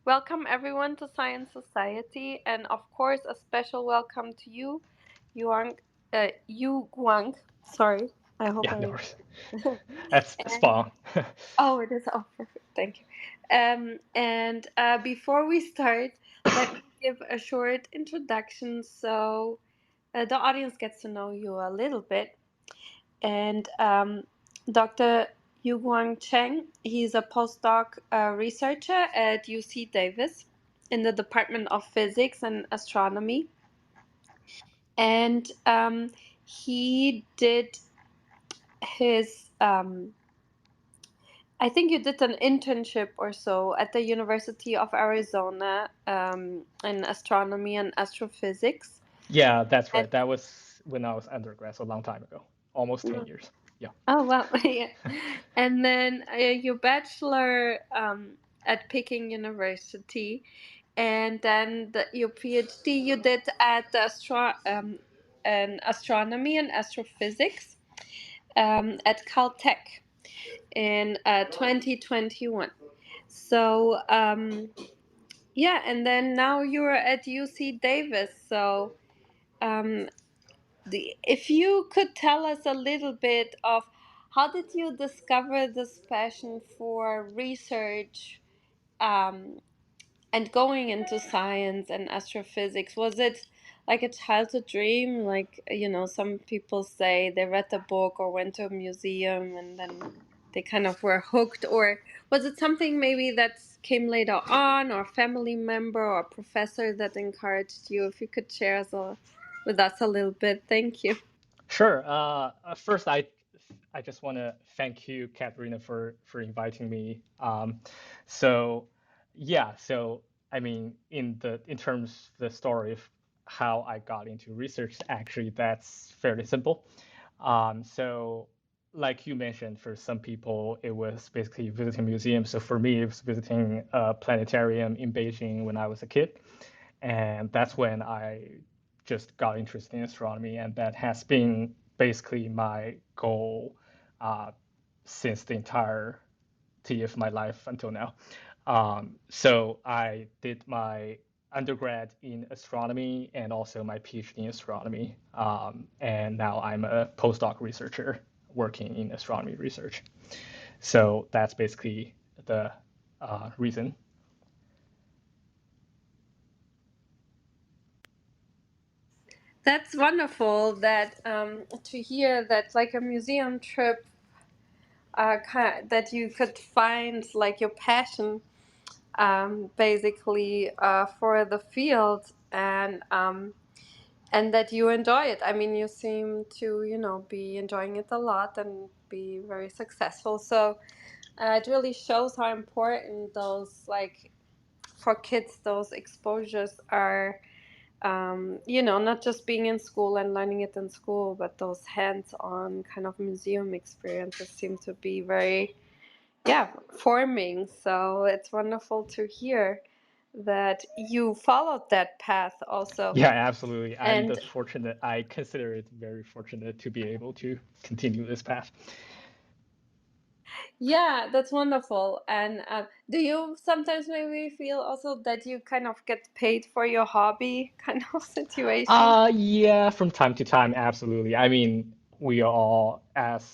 Welcome everyone to Science Society, and of course, a special welcome to you, Yuang, Yu Guang. Sorry, I hope Yeah, no I. worries. That's and spot on. oh, it is. Oh, perfect. Thank you. And before we start, let me give a short introduction so the audience gets to know you a little bit. And Dr. Yuguang Cheng, he's a postdoc researcher at UC Davis in the Department of Physics and Astronomy. And he did his, I think you did an internship or so at the University of Arizona in astronomy and astrophysics. Yeah, that's And right. That was when I was undergrad, so a long time ago, almost 10 years. Yeah. oh wow, yeah. And then your bachelor at Peking University, and then your PhD you did at the an astronomy and astrophysics at Caltech in 2021. So yeah, and then now you're at UC Davis. So um, if you could tell us a little bit of how did you discover this passion for research um, and going into science and astrophysics? Was it like a childhood dream? Like, some people say they read a book or went to a museum and then they kind of were hooked. Or was it something maybe that came later on, or a family member or a professor that encouraged you? If you could share with us a little bit. Thank you. Sure. First, I just want to thank you, Katharina, for inviting me. So yeah, so I mean, in terms of the story of how I got into research, actually, that's fairly simple. So like you mentioned, for some people, it was basically visiting museums. So for me, it was visiting a planetarium in Beijing when I was a kid, and that's when I just got interested in astronomy, and that has been basically my goal uh, since the entirety of my life until now. So I did my undergrad in astronomy and also my PhD in astronomy, and now I'm a postdoc researcher working in astronomy research. So that's basically the reason. That's wonderful that to hear that like a museum trip that you could find like your passion basically for the field and that you enjoy it. I mean, you seem to be enjoying it a lot and be very successful. So it really shows how important those like for kids those exposures are. Not just being in school and learning it in school, but those hands-on kind of museum experiences seem to be very, yeah, forming. So it's wonderful to hear that you followed that path also. Yeah, absolutely. And I consider it very fortunate to be able to continue this path. yeah, that's wonderful. And do you sometimes maybe feel also that you kind of get paid for your hobby kind of situation? Yeah, from time to time, absolutely. I mean, we all, as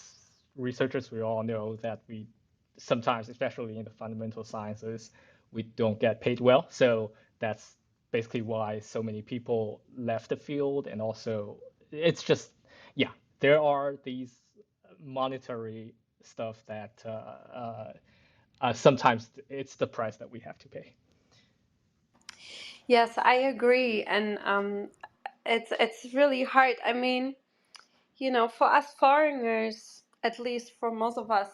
researchers, we all know that we sometimes, especially in the fundamental sciences, we don't get paid well. So that's basically why so many people left the field. And also, it's just, yeah, there are these monetary stuff that sometimes it's the price that we have to pay. Yes, I agree. And it's really hard. I mean, for us foreigners, at least for most of us,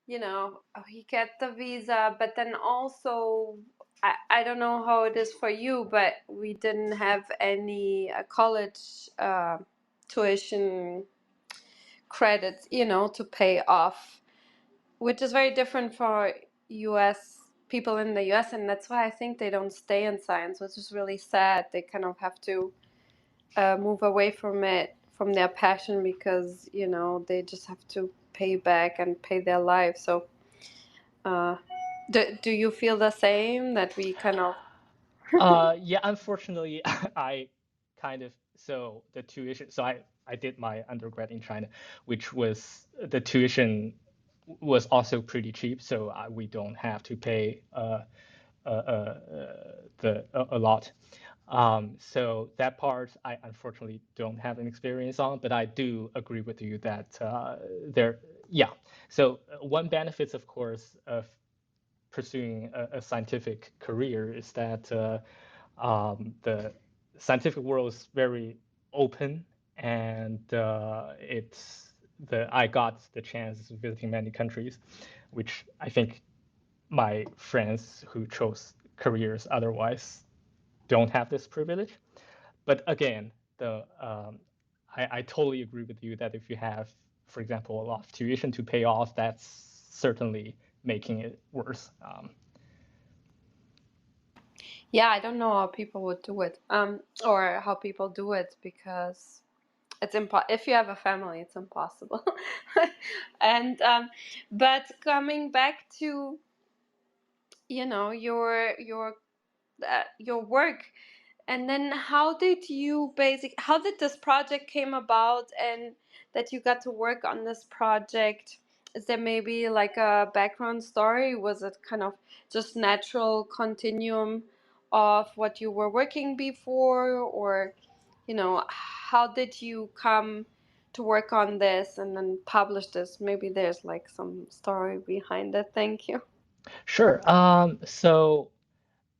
we get the visa, but then also, I don't know how it is for you, but we didn't have any college tuition credits, to pay off, which is very different for US people in the US, and that's why I think they don't stay in science, which is really sad. They kind of have to move away from it, from their passion, because they just have to pay back and pay their life. So uh, Do you feel the same that we kind of Yeah, unfortunately, I kind of so the tuition. So I did my undergrad in China, which was the tuition was also pretty cheap, so we don't have to pay a lot. So that part I unfortunately don't have an experience on, but I do agree with you that there, yeah. So one benefits, of course, of pursuing a scientific career is that the scientific world is very open, and I got the chance of visiting many countries, which I think my friends who chose careers otherwise don't have this privilege. But again, I totally agree with you that if you have, for example, a lot of tuition to pay off, that's certainly making it worse. yeah, I don't know how people would do it. Or how people do it because if you have a family, it's impossible. And but coming back to, your work, and then how did this project came about, and that you got to work on this project? Is there maybe like a background story? Was it kind of just natural continuum of what you were working before, or how did you come to work on this and then publish this? Maybe there's like some story behind it. Thank you. Sure. So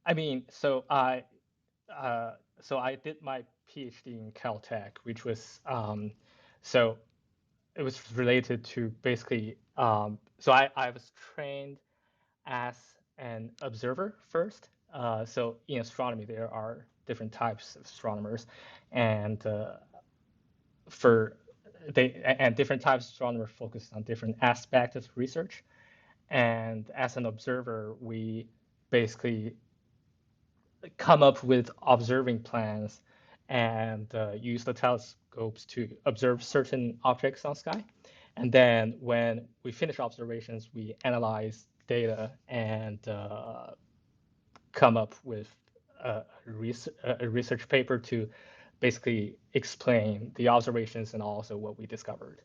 I mean, so I did my PhD in Caltech, which was so it was related to basically so I was trained as an observer first. So in astronomy, there are different types of astronomers, and for and different types of astronomers focus on different aspects of research. And as an observer, we basically come up with observing plans and use the telescopes to observe certain objects on sky. And then when we finish observations, we analyze data and come up with a research paper to basically explain the observations and also what we discovered.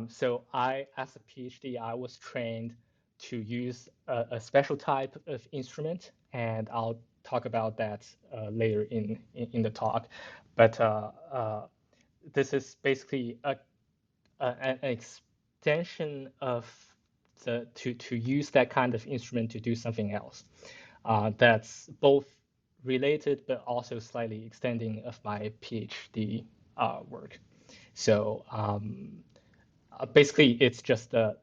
So as a PhD, I was trained to use a special type of instrument, and I'll talk about that later in the talk. But this is basically an extension of to use that kind of instrument to do something else. That's both related but also slightly extending of my PhD work. So basically, it's just the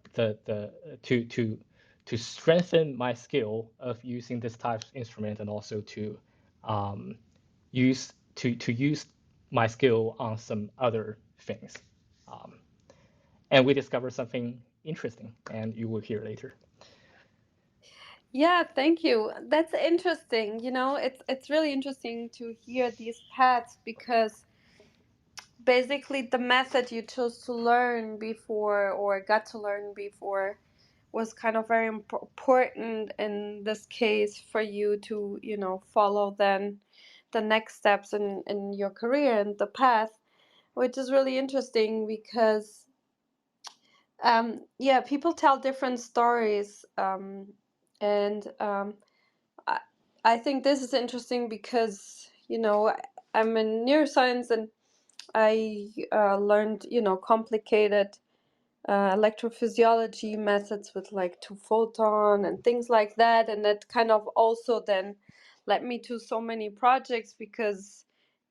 to strengthen my skill of using this type of instrument and also to use my skill on some other things. Um, and we discovered something interesting, and you will hear later. Yeah, thank you. That's interesting. It's really interesting to hear these paths because basically the method you chose to learn before or got to learn before was kind of very important in this case for you to, follow then the next steps in your career and the path, which is really interesting because yeah, people tell different stories, and I, I think this is interesting because I'm in neuroscience, and I learned complicated electrophysiology methods with like two photon and things like that, and that kind of also then led me to so many projects because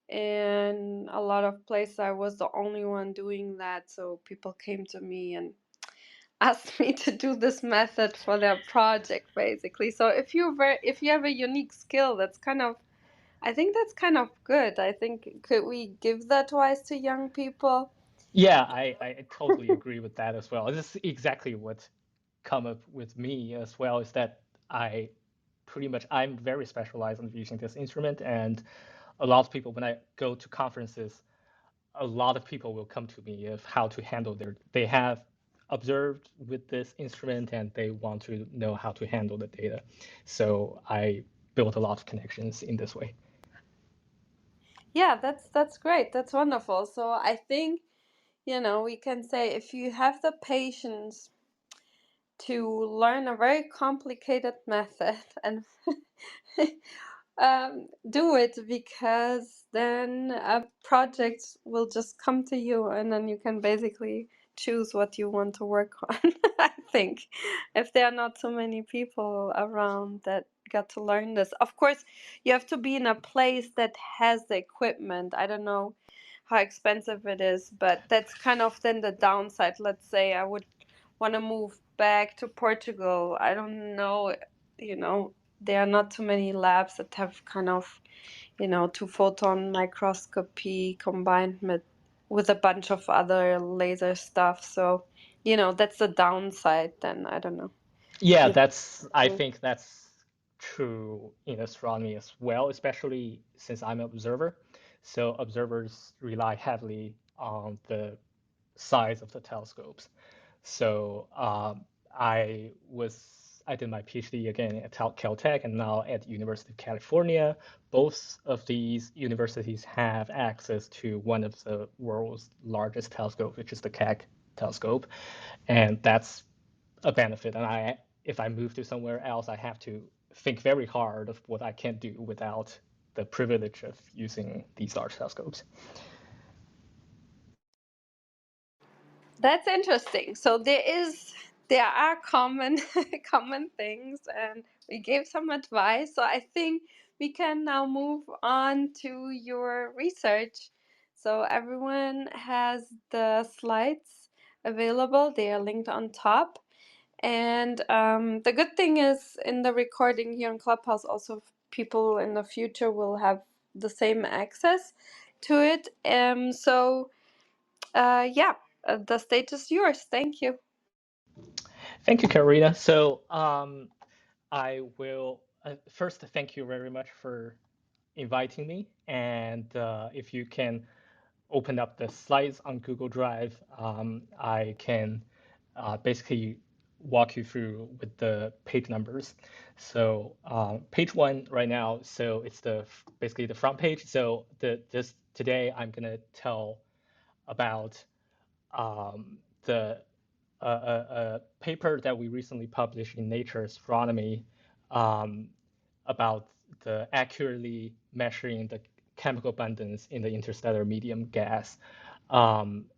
in a lot of places I was the only one doing that, so people came to me and asked me to do this method for their project basically. So if you have a unique skill, that's kind of, I think that's kind of good. I think, could we give that advice to young people? Yeah, I totally agree with that as well. This is exactly what come up with me as well, is that I'm very specialized in using this instrument, and a lot of people when I go to conferences, a lot of people will come to me of how to handle they have observed with this instrument and they want to know how to handle the data. So I built a lot of connections in this way. Yeah, that's great. That's wonderful. So I think, we can say if you have the patience to learn a very complicated method and do it, because then projects will just come to you and then you can basically choose what you want to work on. I think if there are not so many people around that got to learn this, of course you have to be in a place that has the equipment. I don't know how expensive it is, but that's kind of then the downside. Let's say I would want to move back to Portugal. I don't know, you know, there are not too many labs that have kind of, two photon microscopy combined with a bunch of other laser stuff. So, that's the downside then. I don't know. Yeah, You I think that's true in astronomy as well, especially since I'm an observer. So observers rely heavily on the size of the telescopes. So I did my PhD again at Caltech and now at University of California. Both of these universities have access to one of the world's largest telescopes, which is the Keck telescope, and that's a benefit. And if I move to somewhere else, I have to think very hard of what I can do without the privilege of using these large telescopes. That's interesting. So there are common common things, and we gave some advice. So I think we can now move on to your research. So everyone has the slides available. They are linked on top. And the good thing is in the recording here on Clubhouse, also people in the future will have the same access to it. Yeah, the stage is yours. Thank you. Thank you, Karina. So I will first thank you very much for inviting me. And if you can open up the slides on Google Drive, I can basically walk you through with the page numbers. So page one right now, so it's basically the front page. So just today I'm gonna tell about the a paper that we recently published in Nature Astronomy um, about the accurately measuring the chemical abundance in the interstellar medium gas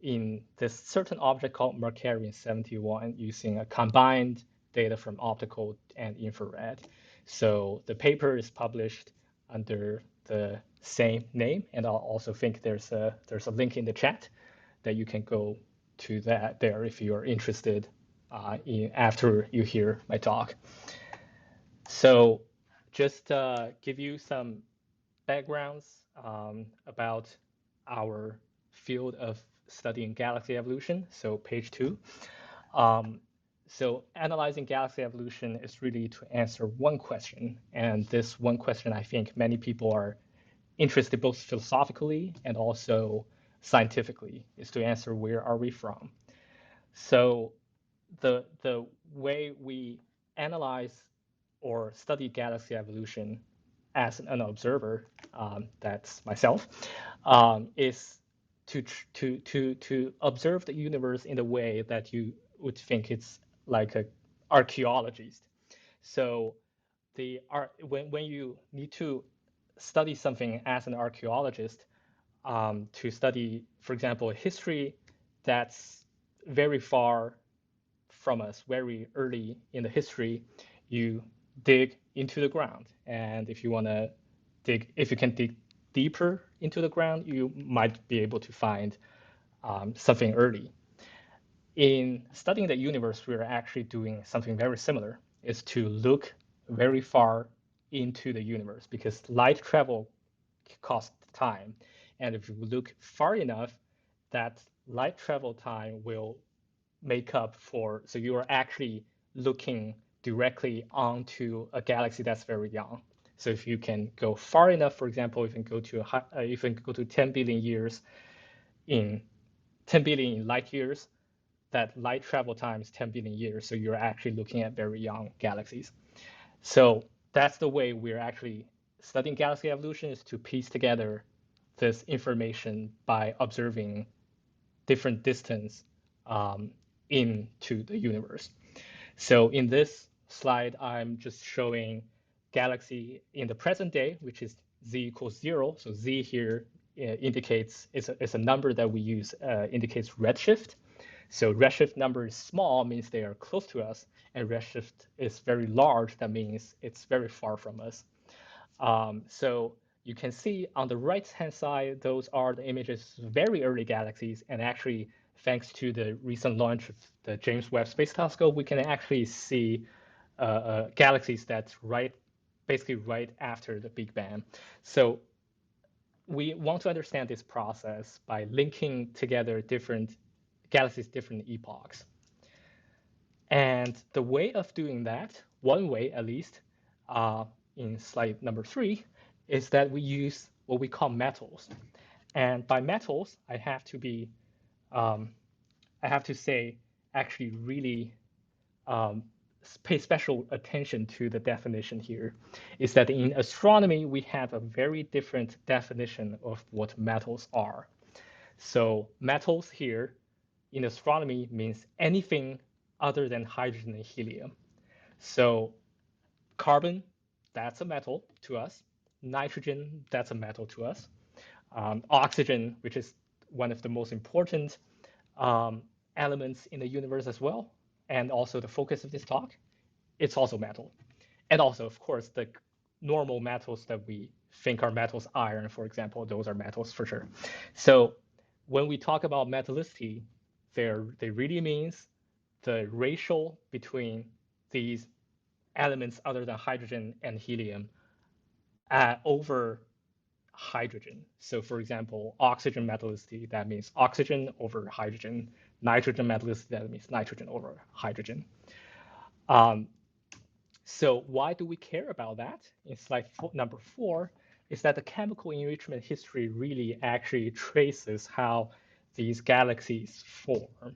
in this certain object called Mercurian 71 using a combined data from optical and infrared. So the paper is published under the same name, and I'll also think there's a link in the chat that you can go to that there if you're interested after you hear my talk. So just give you some backgrounds about our field of studying galaxy evolution. So page two. Um, so analyzing galaxy evolution is really to answer one question. And this one question, I think many people are interested both philosophically and also scientifically, is to answer where are we from. So the way we analyze or study galaxy evolution as an observer, that's myself, is to observe the universe in a way that you would think it's like an archaeologist. So when you need to study something as an archaeologist, to study, for example, history that's very far from us, very early in the history, you dig into the ground. And if you want to if you can dig deeper into the ground, you might be able to find something early. In studying the universe, we're actually doing something very similar, is to look very far into the universe because light travel costs time. And if you look far enough, that light travel time will make up for, so you are actually looking directly onto a galaxy that's very young. So if you can go far enough, for example, if you can go to 10 billion years in 10 billion light years, that light travel time is 10 billion years, so you're actually looking at very young galaxies. So that's the way we're actually studying galaxy evolution, is to piece together this information by observing different distance into the universe. So in this slide, I'm just showing galaxy in the present day, which is z equals 0. So z here indicates, it's a number that we use, indicates redshift. So redshift number is small, means they are close to us, and redshift is very large, that means it's very far from us. So you can see on the right-hand side, those are the images of very early galaxies, and actually, thanks to the recent launch of the James Webb Space Telescope, we can actually see galaxies that's basically right after the Big Bang. So we want to understand this process by linking together different galaxies, different epochs. And the way of doing that, one way at least, in slide number 3, is that we use what we call metals. And by metals, I have to say, actually really pay special attention to the definition here, is that in astronomy, we have a very different definition of what metals are. So metals here in astronomy means anything other than hydrogen and helium. So carbon, that's a metal to us. Nitrogen, that's a metal to us. Oxygen, which is one of the most important elements in the universe as well, and also the focus of this talk, it's also metal. And also, of course, the normal metals that we think are metals, iron, for example, those are metals for sure. So when we talk about metallicity, they really means the ratio between these elements other than hydrogen and helium over hydrogen. So for example, oxygen metallicity, that means oxygen over hydrogen. Nitrogen metallicity, that means nitrogen over hydrogen. So why do we care about that? In slide number 4, is that the chemical enrichment history really actually traces how these galaxies form.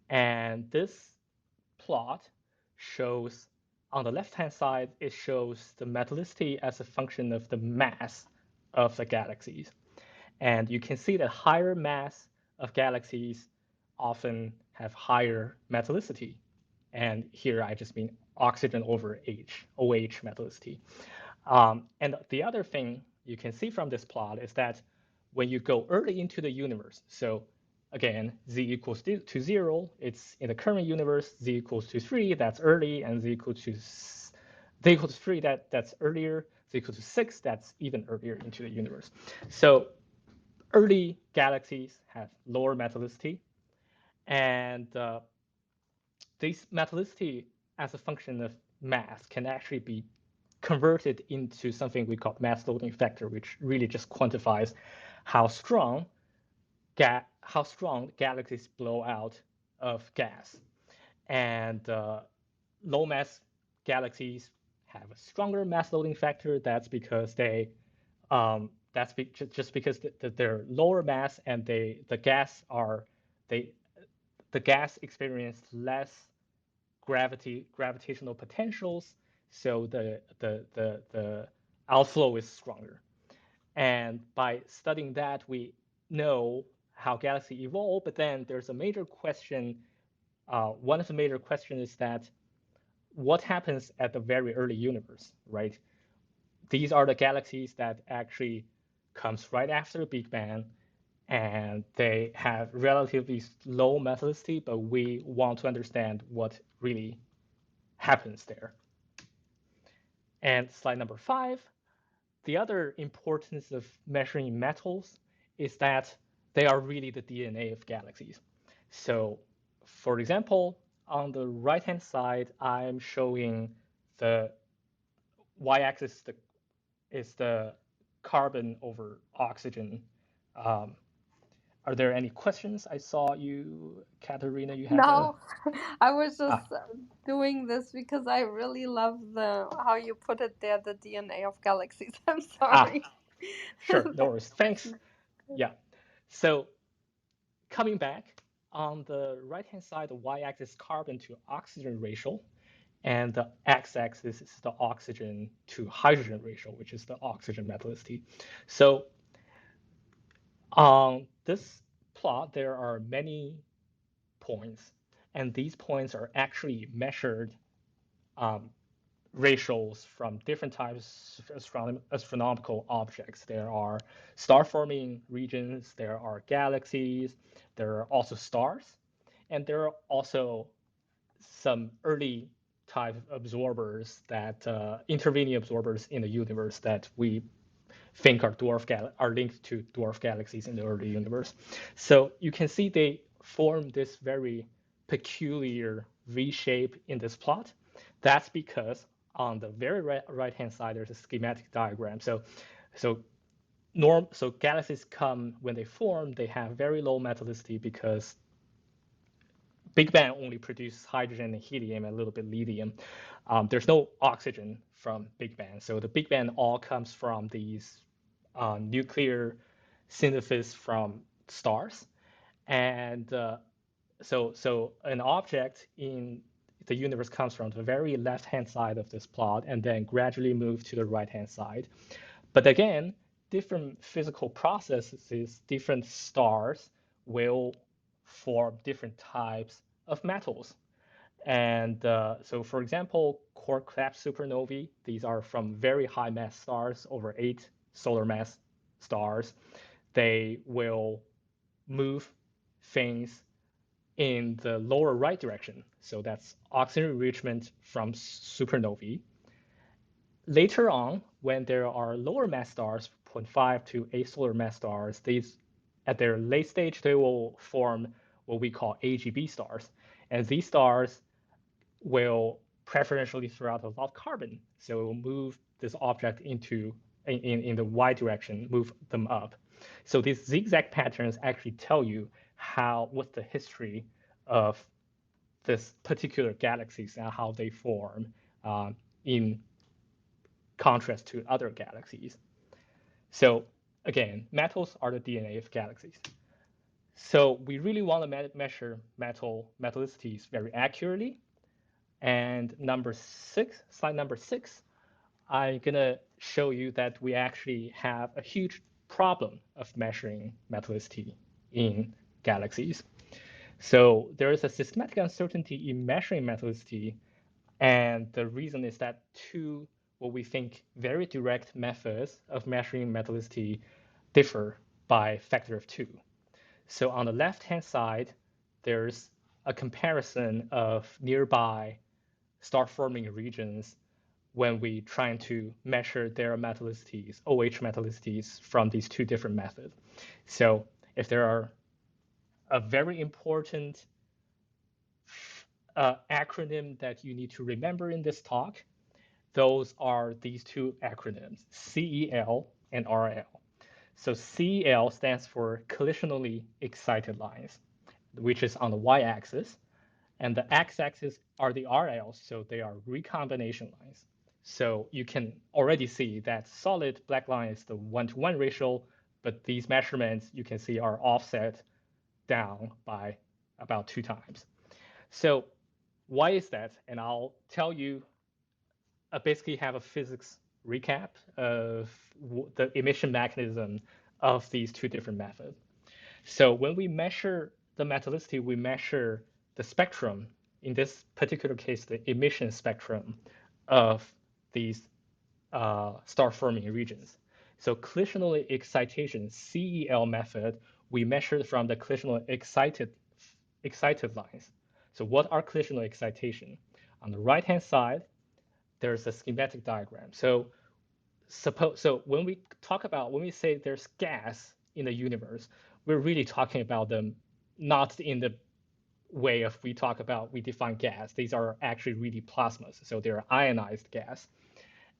And this plot shows, on the left-hand side, it shows the metallicity as a function of the mass of the galaxies. And you can see that higher mass of galaxies often have higher metallicity. And here I just mean oxygen over OH metallicity. And the other thing you can see from this plot is that when you go early into the universe, so again, z equals to 0, it's in the current universe, z equals to 3, that's early, and z equals to 3, that's earlier, z equals to 6, that's even earlier into the universe. So early galaxies have lower metallicity, and this metallicity as a function of mass can actually be converted into something we call mass loading factor, which really just quantifies how strong galaxies blow out of gas. And low mass galaxies have a stronger mass loading factor. That's because just because they're lower mass, and the gas experienced less gravitational potentials, so the outflow is stronger. And by studying that, we know how galaxies evolve. But then there's a major question. One of the major questions is that what happens at the very early universe, right? These are the galaxies that actually comes right after the Big Bang, and they have relatively low metallicity, but we want to understand what really happens there. And slide number 5, the other importance of measuring metals is that they are really the DNA of galaxies. So for example, on the right-hand side, I'm showing the y-axis is the carbon over oxygen. Are there any questions? I saw you, Katerina, you have a... No, I was just doing this because I really love the how you put it there, the DNA of galaxies. I'm sorry. Sure, no worries. Thanks. Yeah. So coming back, on the right-hand side, the y-axis is carbon to oxygen ratio, and the x-axis is the oxygen to hydrogen ratio, which is the oxygen metallicity. So on this plot, there are many points, and these points are actually measured um, ratios from different types of astronomical objects. There are star-forming regions, there are galaxies, there are also stars, and there are also some early type absorbers that intervening absorbers in the universe that we think are linked to dwarf galaxies in the early universe. So you can see they form this very peculiar V shape in this plot. That's because on the very right hand side there's a schematic diagram. So galaxies come when they form, they have very low metallicity because Big Bang only produces hydrogen and helium and a little bit lithium. There's no oxygen from Big Bang. So the Big Bang all comes from these nuclear synthesis from stars. And so an object in the universe comes from the very left-hand side of this plot and then gradually moves to the right-hand side. But again, different physical processes, different stars will form different types of metals. And so, for example, core collapse supernovae, these are from very high mass stars, over 8 solar mass stars. They will move things in the lower right direction. So that's oxygen enrichment from supernovae. Later on, when there are lower mass stars, 0.5 to 8 solar mass stars, these at their late stage they will form what we call AGB stars, and these stars will preferentially throw out a lot of carbon, so it will move this object into in the y direction, move them up. So these zigzag patterns actually tell you what's the history of this particular galaxies and how they form in contrast to other galaxies. So again, metals are the DNA of galaxies. So we really want to measure metallicities very accurately. And slide number six, I'm gonna show you that we actually have a huge problem of measuring metallicity in galaxies. So there is a systematic uncertainty in measuring metallicity, and the reason is that two, what we think, very direct methods of measuring metallicity differ by factor of 2. So on the left-hand side, there's a comparison of nearby star-forming regions when we try to measure their metallicities, OH metallicities, from these two different methods. So if there are a very important acronym that you need to remember in this talk, those are these two acronyms, CEL and RL. So CEL stands for collisionally excited lines, which is on the y-axis, and the x-axis are the RLs, so they are recombination lines. So you can already see that solid black line is the 1-to-1 ratio, but these measurements you can see are offset down by about 2 times. So why is that? And I'll tell you, I basically have a physics recap of the emission mechanism of these two different methods. So when we measure the metallicity, we measure the spectrum, in this particular case, the emission spectrum of these star-forming regions. So collisional excitation, CEL method, we measure from the collisional excited lines. So what are collisional excitation? On the right-hand side, there's a schematic diagram. So when we say there's gas in the universe, we're really talking about them not in the way of we define gas. These are actually really plasmas, so they're ionized gas.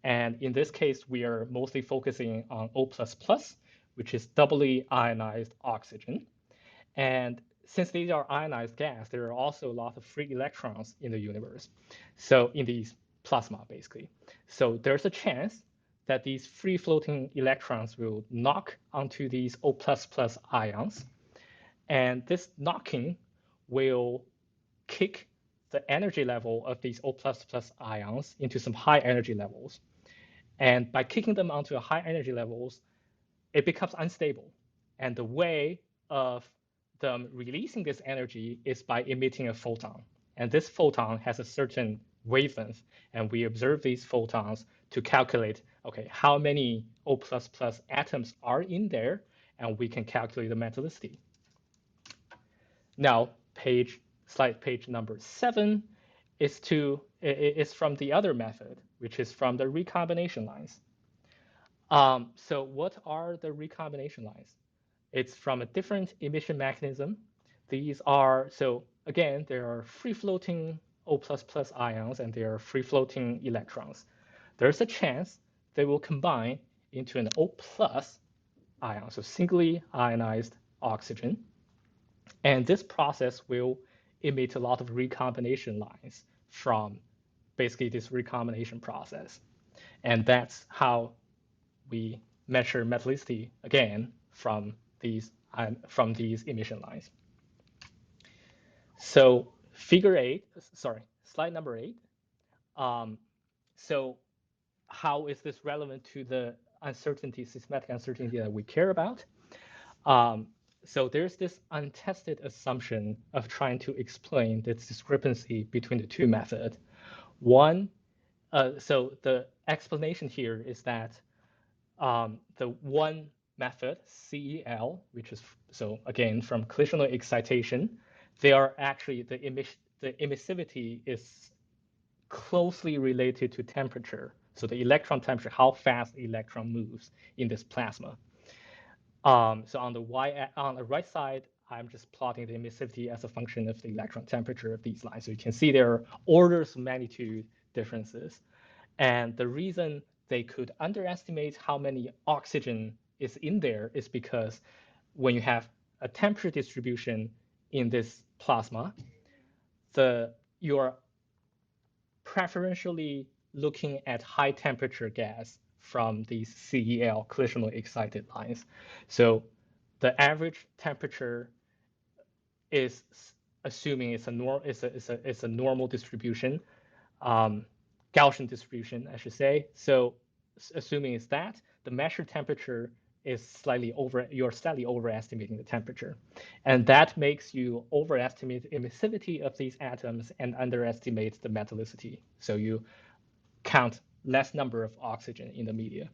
And in this case, we are mostly focusing on O++, which is doubly ionized oxygen. And since these are ionized gas, there are also a lot of free electrons in the universe. So in these plasma, basically. So there's a chance that these free floating electrons will knock onto these O++ ions. And this knocking will kick the energy level of these O++ ions into some high energy levels. And by kicking them onto a high energy levels, it becomes unstable. And the way of them releasing this energy is by emitting a photon. And this photon has a certain wavelength. And we observe these photons to calculate, okay, how many O++ atoms are in there, and we can calculate the metallicity. Now, slide page number 7 is from the other method, which is from the recombination lines. So what are the recombination lines? It's from a different emission mechanism. These are, so again, there are free-floating O++ ions and there are free-floating electrons. There's a chance they will combine into an O+ ion, so singly ionized oxygen. And this process will emit a lot of recombination lines from basically this recombination process. And that's how we measure metallicity again from these emission lines. So slide number 8. So how is this relevant to the systematic uncertainty that we care about? So there's this untested assumption of trying to explain this discrepancy between the two methods. So the explanation here is that the one method, CEL, which is, so again, from collisional excitation, they are actually, the emissivity is closely related to temperature. So the electron temperature, how fast the electron moves in this plasma. So on the right side, I'm just plotting the emissivity as a function of the electron temperature of these lines. So you can see there are orders of magnitude differences. And the reason they could underestimate how many oxygen is in there is because when you have a temperature distribution in this plasma, you're preferentially looking at high temperature gas from these CEL, collisionally excited lines. So the average temperature is assuming it's a normal distribution, Gaussian distribution, I should say. So assuming it's that, the measured temperature is you're slightly overestimating the temperature. And that makes you overestimate the emissivity of these atoms and underestimate the metallicity. So you count less number of oxygen in the media.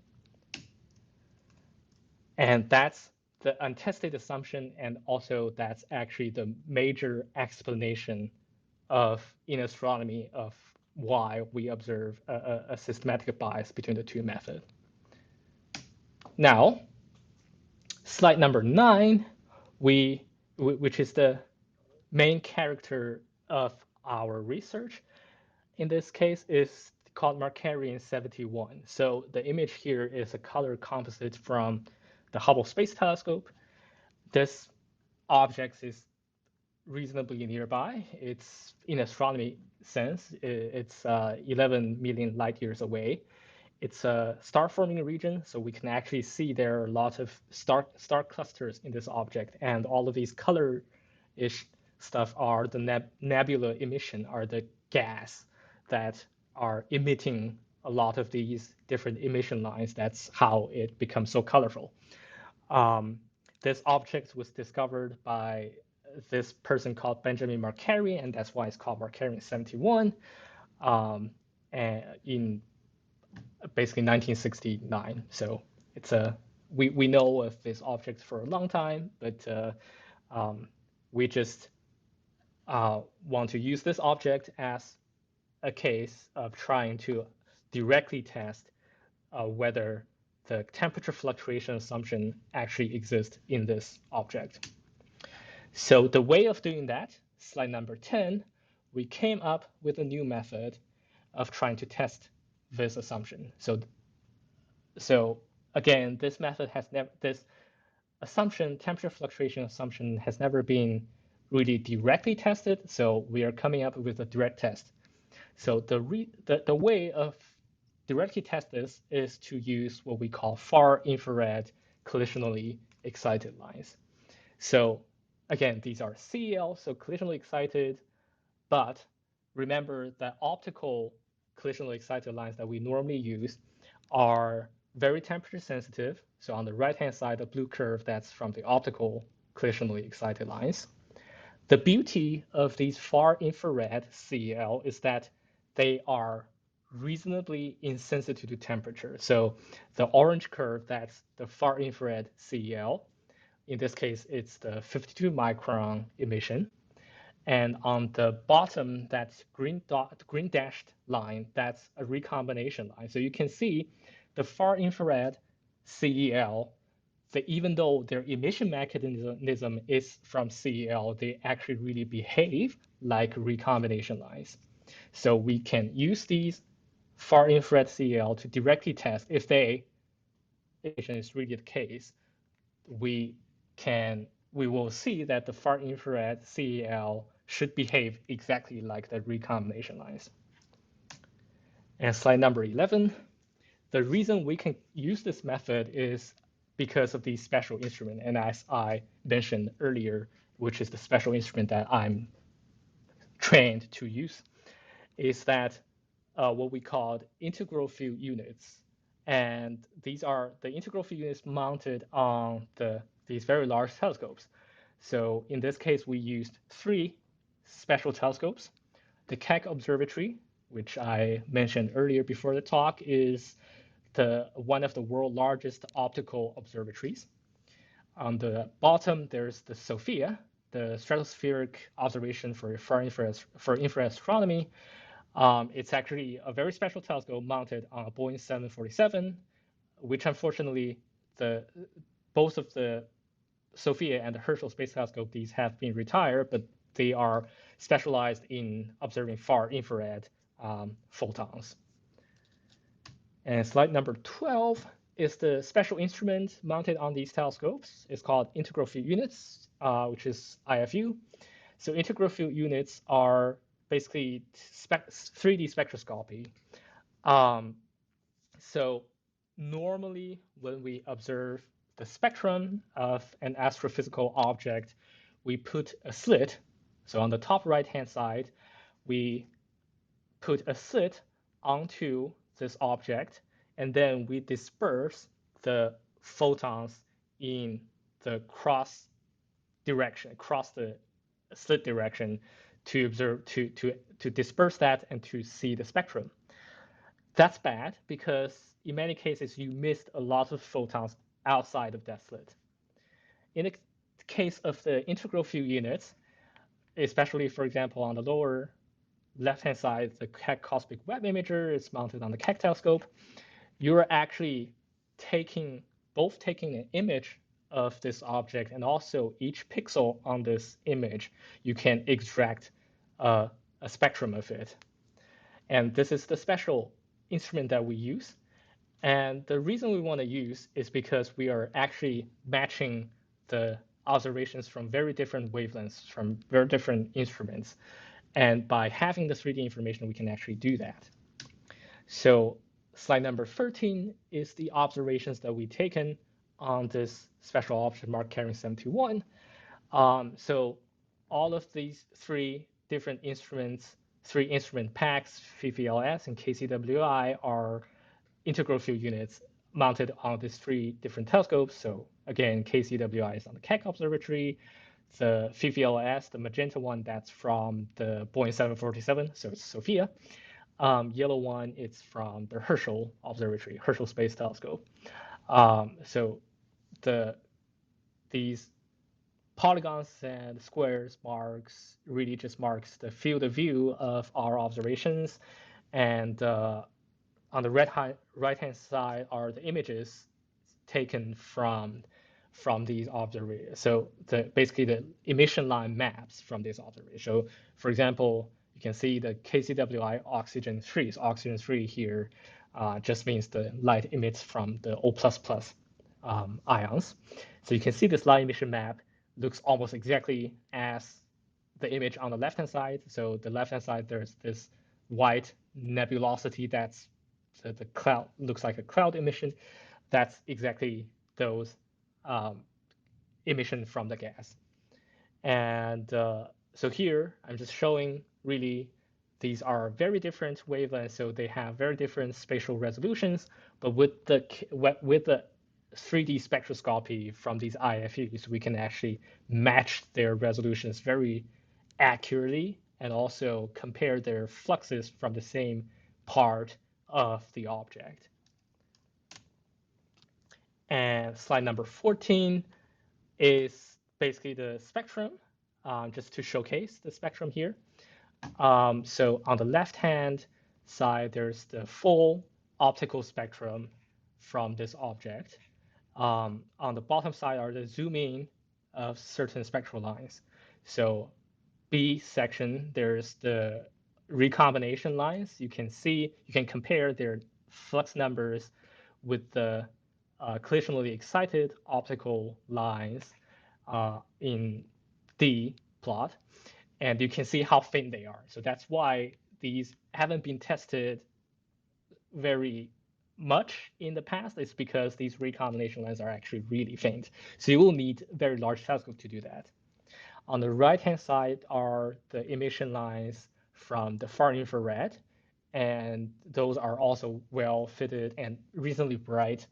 And that's the untested assumption, and also that's actually the major explanation in astronomy of why we observe a systematic bias between the two methods. Now, slide number 9, which is the main character of our research, in this case is called Markarian 71. So the image here is a color composite from the Hubble Space Telescope. This object is reasonably nearby. It's, in astronomy sense, it's 11 million light years away. It's a star-forming region, so we can actually see there are a lot of star clusters in this object, and all of these color-ish stuff are the nebula emission, are the gas that are emitting a lot of these different emission lines. That's how it becomes so colorful. This object was discovered by this person called Benjamin Markarian, and that's why it's called Markarian 71, and in basically 1969. So it's we know of this object for a long time, but we just want to use this object as a case of trying to directly test whether the temperature fluctuation assumption actually exists in this object. So the way of doing that, slide number 10, we came up with a new method of trying to test this assumption. So again, this method has never, this assumption, temperature fluctuation assumption, has never been really directly tested. So we are coming up with a direct test. So the way of directly test this is to use what we call far infrared collisionally excited lines. So Again, these are CEL, so collisionally excited, but remember that optical collisionally excited lines that we normally use are very temperature sensitive. So on the right-hand side, the blue curve, that's from the optical collisionally excited lines. The beauty of these far infrared CEL is that they are reasonably insensitive to temperature. So the orange curve, that's the far infrared CEL. In this case, it's the 52 micron emission. And on the bottom, that green dashed line, that's a recombination line. So you can see the far infrared CEL, even though their emission mechanism is from CEL, they actually really behave like recombination lines. So we can use these far infrared CEL to directly test if emission is really the case. We will see that the far infrared CEL should behave exactly like the recombination lines. And slide number 11, the reason we can use this method is because of the special instrument. And as I mentioned earlier, which is the special instrument that I'm trained to use, is that what we call integral field units. And these are the integral field units mounted on these very large telescopes. So in this case, we used 3 special telescopes. The Keck Observatory, which I mentioned earlier before the talk, is one of the world's largest optical observatories. On the bottom, there's the SOFIA, the stratospheric observation for infrared astronomy. It's actually a very special telescope mounted on a Boeing 747, which unfortunately both of the SOFIA and the Herschel Space Telescope, these have been retired, but they are specialized in observing far infrared photons. And slide number 12 is the special instrument mounted on these telescopes. It's called integral field units, which is IFU. So integral field units are basically 3D spectroscopy. So normally when we observe the spectrum of an astrophysical object, we put a slit. So on the top right-hand side, we put a slit onto this object, and then we disperse the photons in the cross the slit direction to observe, to disperse that and to see the spectrum. That's bad because in many cases you missed a lot of photons outside of that slit. In the case of the integral field units, especially for example on the lower left-hand side, the Keck Cosmic Web Imager is mounted on the Keck telescope. You're actually taking an image of this object, and also each pixel on this image, you can extract a spectrum of it. And this is the special instrument that we use. And the reason we want to use is because we are actually matching the observations from very different wavelengths, from very different instruments. And by having the 3D information, we can actually do that. So slide number 13 is the observations that we've taken on this special object marked carrying 721. So all of these 3 different instruments, 3 instrument packs, VVLS and KCWI, are integral field units mounted on these 3 different telescopes. So again, KCWI is on the Keck Observatory. The VVLS, the magenta one, that's from the Boeing 747, so it's SOFIA. Yellow one, it's from the Herschel Observatory, Herschel Space Telescope. So these polygons and squares really just marks the field of view of our observations. And on the right-hand side are the images taken from these observations. So basically the emission line maps from these observations. So for example, you can see the KCWI oxygen 3. So oxygen 3 here just means the light emits from the O++ ions. So you can see this light emission map looks almost exactly as the image on the left-hand side. So the left-hand side, there's this white nebulosity that's the cloud, looks like a cloud emission. That's exactly those emission from the gas. And so here I'm just showing really these are very different wavelengths, so they have very different spatial resolutions. But with the 3D spectroscopy from these IFUs, we can actually match their resolutions very accurately and also compare their fluxes from the same part of the object. And slide number 14 is basically the spectrum, just to showcase the spectrum here. So on the left-hand side, there's the full optical spectrum from this object. On the bottom side are the zoom in of certain spectral lines. So B section, there's the recombination lines. You can compare their flux numbers with the collisionally excited optical lines in D plot, and you can see how faint they are. So that's why these haven't been tested very much in the past. It's because these recombination lines are actually really faint. So you will need a very large telescope to do that. On the right-hand side are the emission lines from the far infrared, and those are also well fitted and reasonably bright.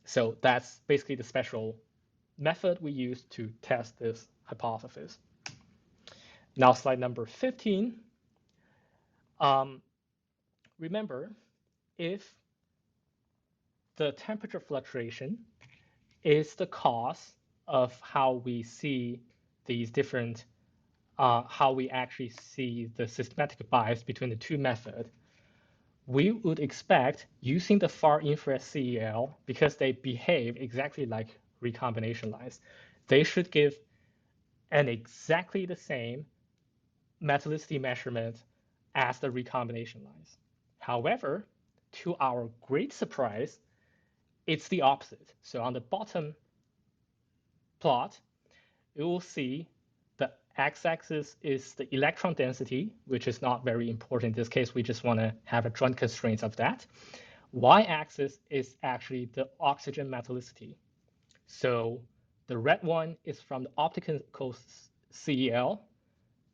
So that's basically the special method we use to test this hypothesis. Now, slide number 15. Remember, if the temperature fluctuation is the cause of how we see these different, how we actually see the systematic bias between the two methods, we would expect using the far infrared CEL, because they behave exactly like recombination lines, they should give an exactly the same metallicity measurement as the recombination lines. However, to our great surprise, it's the opposite. So on the bottom plot, you will see the x-axis is the electron density, which is not very important in this case. We just want to have a joint constraint of that. Y-axis is actually the oxygen metallicity. So the red one is from the optical CEL.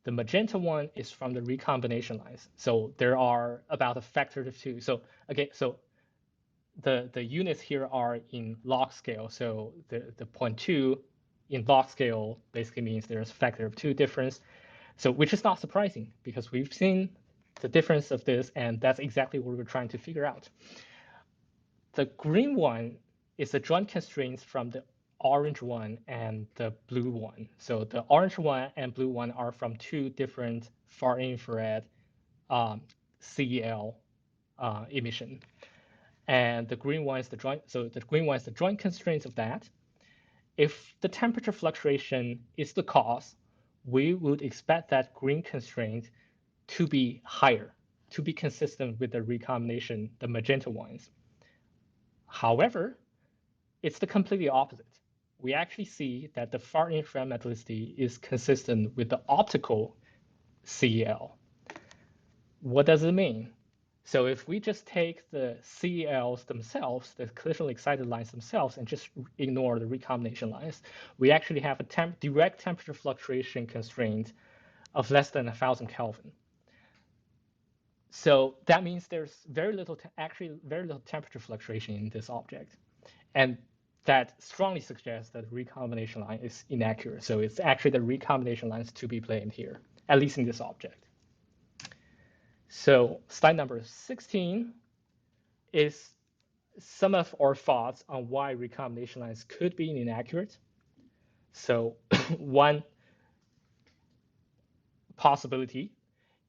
The magenta one is from the recombination lines. So there are about a factor of 2. So okay, so the units here are in log scale. So the 0.2 in log scale basically means there's a factor of 2 difference. So which is not surprising because we've seen the difference of this, and that's exactly what we're trying to figure out. The green one is the joint constraints from the orange one and the blue one. So the orange one and blue one are from two different far infrared CEL emission. And the green one is the joint, so the green one is the joint constraints of that. If the temperature fluctuation is the cause, we would expect that green constraint to be higher, to be consistent with the recombination, the magenta ones. However, it's the completely opposite. We actually see that the far infrared metallicity is consistent with the optical CEL. What does it mean? So if we just take the CELs themselves, the collisionally excited lines themselves, and just ignore the recombination lines, we actually have a direct temperature fluctuation constraint of less than 1,000 Kelvin. So that means there's very little temperature fluctuation in this object. And that strongly suggests that the recombination line is inaccurate. So it's actually the recombination lines to be blamed here, at least in this object. So slide number 16 is some of our thoughts on why recombination lines could be inaccurate. So one possibility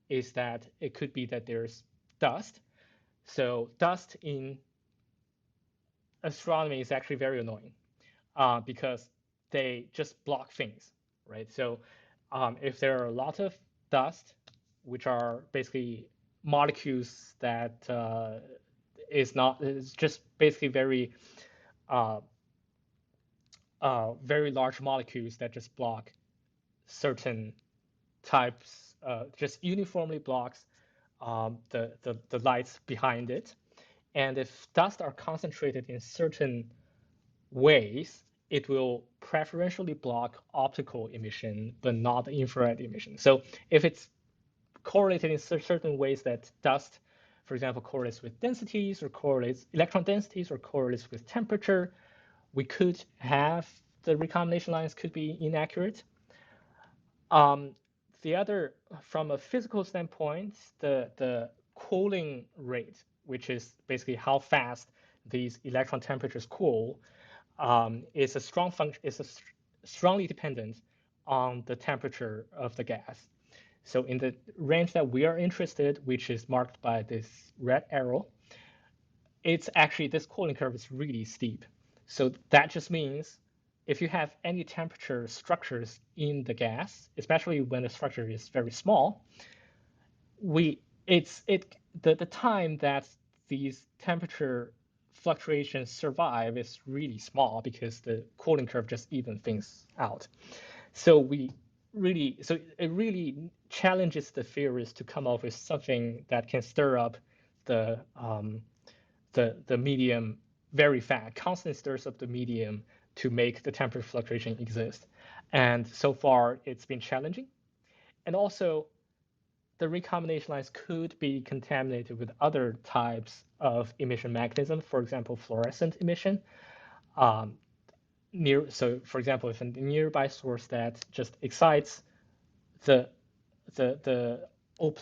is that it could be that there's dust. So dust in astronomy is actually very annoying because they just block things, right? So if there are a lot of dust, which are basically molecules that is just basically very very large molecules that just block certain types, just uniformly blocks the lights behind it. And if dust are concentrated in certain ways, it will preferentially block optical emission, but not infrared emission. So if it's correlated in certain ways that dust, for example, correlates with densities or correlates electron densities or correlates with temperature, we could have the recombination lines could be inaccurate. The other, from a physical standpoint, the cooling rate, which is basically how fast these electron temperatures cool, is a strong function, is strongly dependent on the temperature of the gas. So in the range that we are interested, which is marked by this red arrow, it's actually, this cooling curve is really steep. So that just means if you have any temperature structures in the gas, especially when the structure is very small, the time that these temperature fluctuations survive is really small because the cooling curve just even things out. So it really challenges the theorists to come up with something that can stir up the medium very fast, constantly stirs up the medium to make the temperature fluctuation exist. And so far, it's been challenging. And also, the recombination lines could be contaminated with other types of emission mechanisms, for example, fluorescent emission. Um, so, for example, if a nearby source that just excites the the O++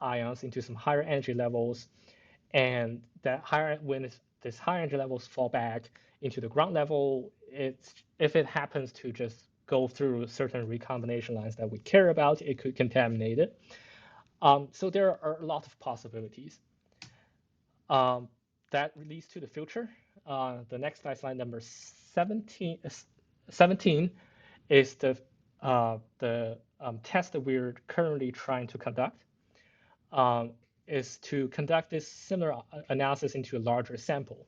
ions into some higher energy levels, and that higher when this higher energy levels fall back into the ground level, if it happens to just go through certain recombination lines that we care about, it could contaminate it. So there are a lot of possibilities. Um, that leads to the future. The next slide number 17 is the test that we're currently trying to conduct. Is to conduct this similar analysis into a larger sample,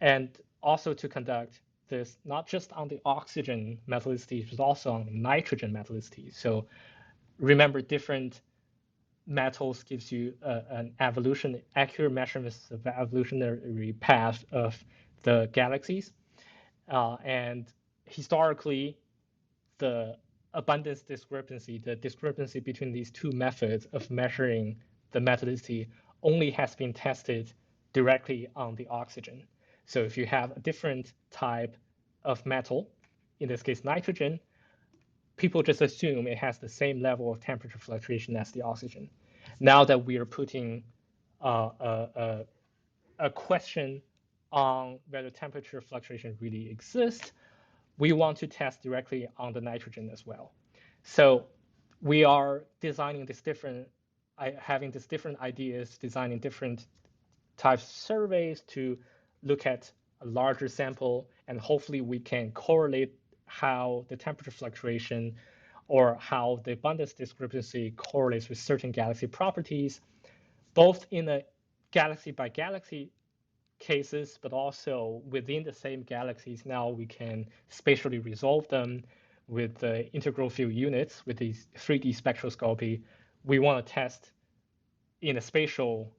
and also to conduct this not just on the oxygen metallicity, but also on nitrogen metallicity. So remember, different metals gives you an accurate measurements of the evolutionary path of the galaxies. And historically, the abundance discrepancy, the discrepancy between these two methods of measuring the metallicity only has been tested directly on the oxygen. So if you have a different type of metal, in this case nitrogen, people just assume it has the same level of temperature fluctuation as the oxygen. Now that we are putting a question on whether temperature fluctuation really exists, we want to test directly on the nitrogen as well. So we are designing this different, having these different ideas, designing different types of surveys to look at a larger sample, and hopefully we can correlate how the temperature fluctuation or how the abundance discrepancy correlates with certain galaxy properties, both in a galaxy by galaxy cases, but also within the same galaxies. Now we can spatially resolve them with the integral field units, with these 3D spectroscopy. We want to test in a spatial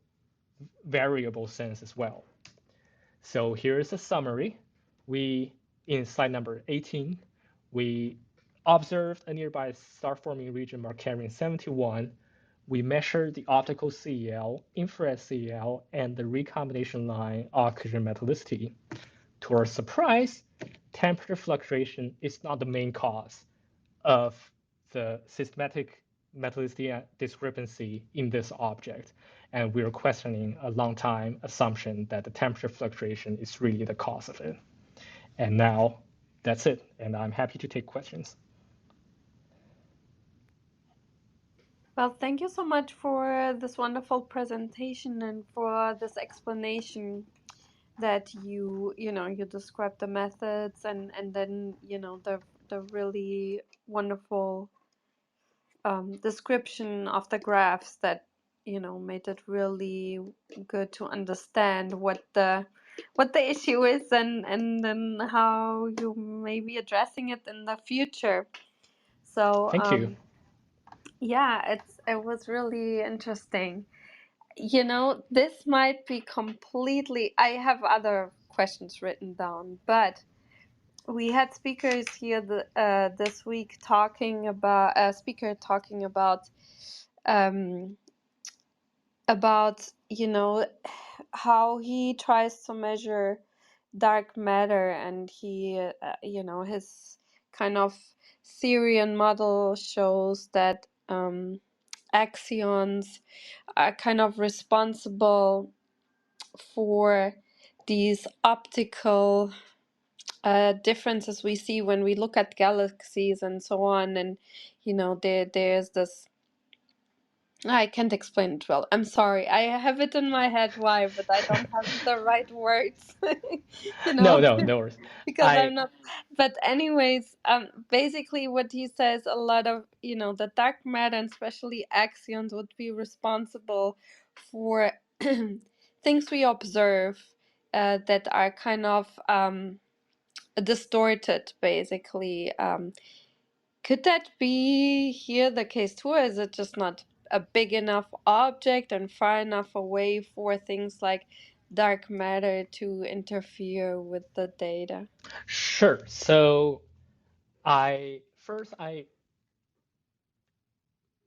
variable sense as well. So here is a summary. In slide number 18, we observed a nearby star-forming region Markarian 71. We measured the optical CEL, infrared CEL, and the recombination line oxygen metallicity. To our surprise, temperature fluctuation is not the main cause of the systematic metallicity discrepancy in this object. And we're questioning a long time assumption that the temperature fluctuation is really the cause of it. And now that's it. And I'm happy to take questions. Well, thank you so much for this wonderful presentation and for this explanation that you described the methods, and then the really wonderful description of the graphs that made it really good to understand what the issue is, and then how you may be addressing it in the future. So Thank you. yeah, it was really interesting. This might be completely, I have other questions written down, but we had speakers here this week talking about a speaker talking um, about how he tries to measure dark matter, and he his kind of Syrian model shows that axions are kind of responsible for these optical differences we see when we look at galaxies and so on. And there's this, I can't explain it well. I'm sorry. I have it in my head why, but I don't have the right words. you No, know, no, no worries. because I I'm not. But anyways, basically what he says, a lot of, the dark matter and especially axions would be responsible for things we observe that are kind of distorted, basically. Could that be here the case too? Or is it just not a big enough object and far enough away for things like dark matter to interfere with the data? Sure. So I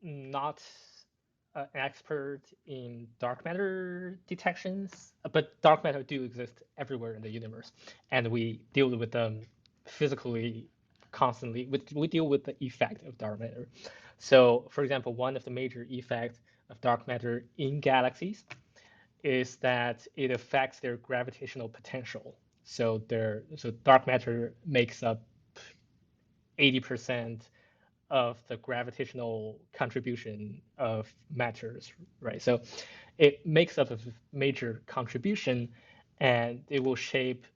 not an expert in dark matter detections, but dark matter do exist everywhere in the universe, and we deal with them physically constantly. We deal with the effect of dark matter. So, for example, one of the major effects of dark matter in galaxies is that it affects their gravitational potential. So dark matter makes up 80% of the gravitational contribution of matters, right? So it makes up a major contribution, and it will shape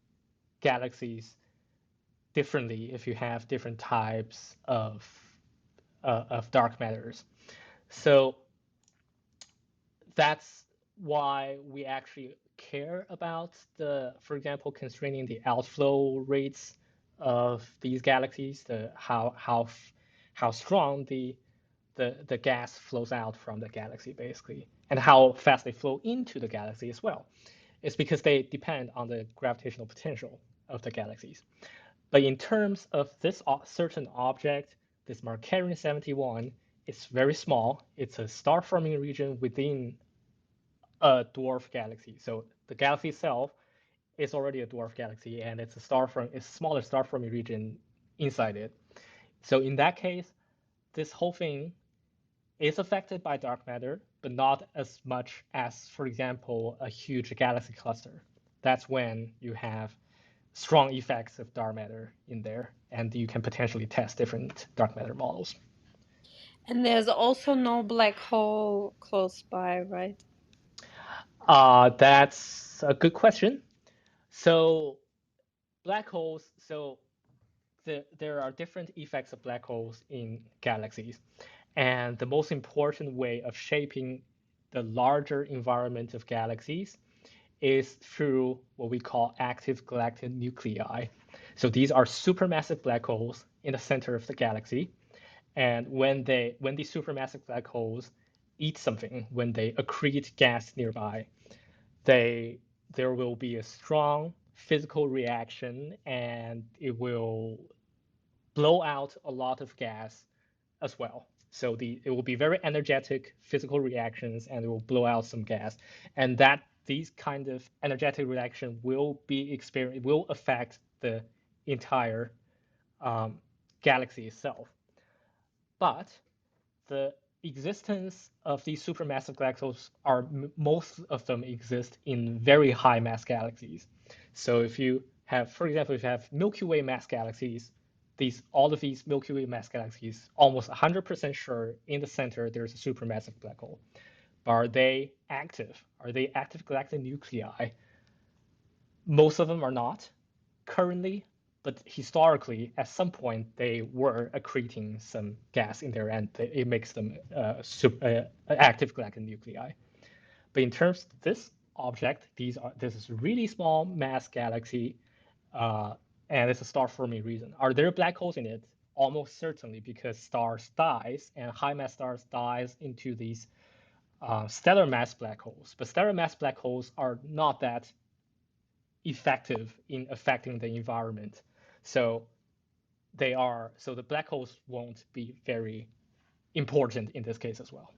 galaxies differently if you have different types of dark matters. So that's why we actually care about for example, constraining the outflow rates of these galaxies, how strong the gas flows out from the galaxy, basically, and how fast they flow into the galaxy as well. It's because they depend on the gravitational potential of the galaxies. But in terms of this certain object, this Markarian 71, it's very small. It's a star forming region within a dwarf galaxy. So the galaxy itself is already a dwarf galaxy, and it's a smaller star forming region inside it. So in that case, this whole thing is affected by dark matter, but not as much as, for example, a huge galaxy cluster. That's when you have strong effects of dark matter in there, and you can potentially test different dark matter models. And there's also no black hole close by, right? That's a good question. So black holes, so there are different effects of black holes in galaxies. And the most important way of shaping the larger environment of galaxies is through what we call active galactic nuclei. So these are supermassive black holes in the center of the galaxy. And when these supermassive black holes eat something, when they accrete gas nearby, they there will be a strong physical reaction, and it will blow out a lot of gas as well. So it will be very energetic physical reactions, and it will blow out some gas, and that these kind of energetic reaction will affect the entire galaxy itself. But the existence of these supermassive black holes are most of them exist in very high mass galaxies. So if you have, for example, if you have Milky Way mass galaxies, all of these Milky Way mass galaxies, almost 100% sure in the center there's a supermassive black hole. But are they active? Are they active galactic nuclei? Most of them are not currently, but historically, at some point, they were accreting some gas in there, and it makes them active galactic nuclei. But in terms of this object, this is really small mass galaxy, uh, and it's a star forming region. Are there black holes in it? Almost certainly, because stars dies and high mass stars dies into these stellar mass black holes. But stellar mass black holes are not that effective in affecting the environment. So so the black holes won't be very important in this case as well.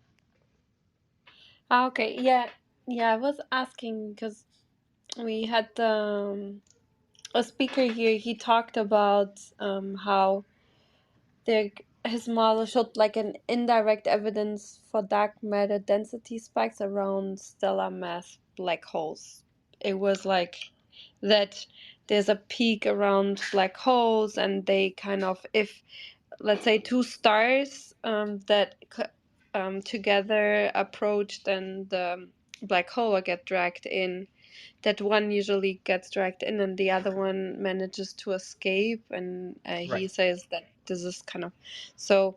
Okay, yeah, yeah. I was asking because we had a speaker here. He talked about how there his model showed like an indirect evidence for dark matter density spikes around stellar mass black holes. It was like that there's a peak around black holes, and they kind of, if let's say two stars that together approach, then the black hole will get dragged in. That one usually gets dragged in, and the other one manages to escape. And he Right. says that this is kind of so.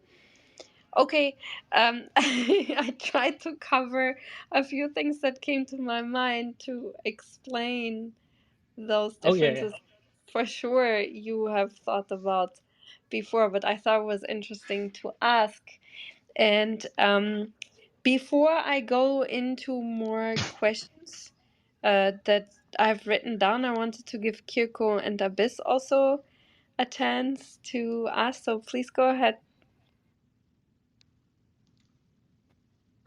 Okay, I tried to cover a few things that came to my mind to explain those Oh yeah, yeah. differences. For sure, you have thought about before, but I thought it was interesting to ask. And before I go into more questions that I've written down, I wanted to give Kirko and Abyss also a chance to ask. So please go ahead.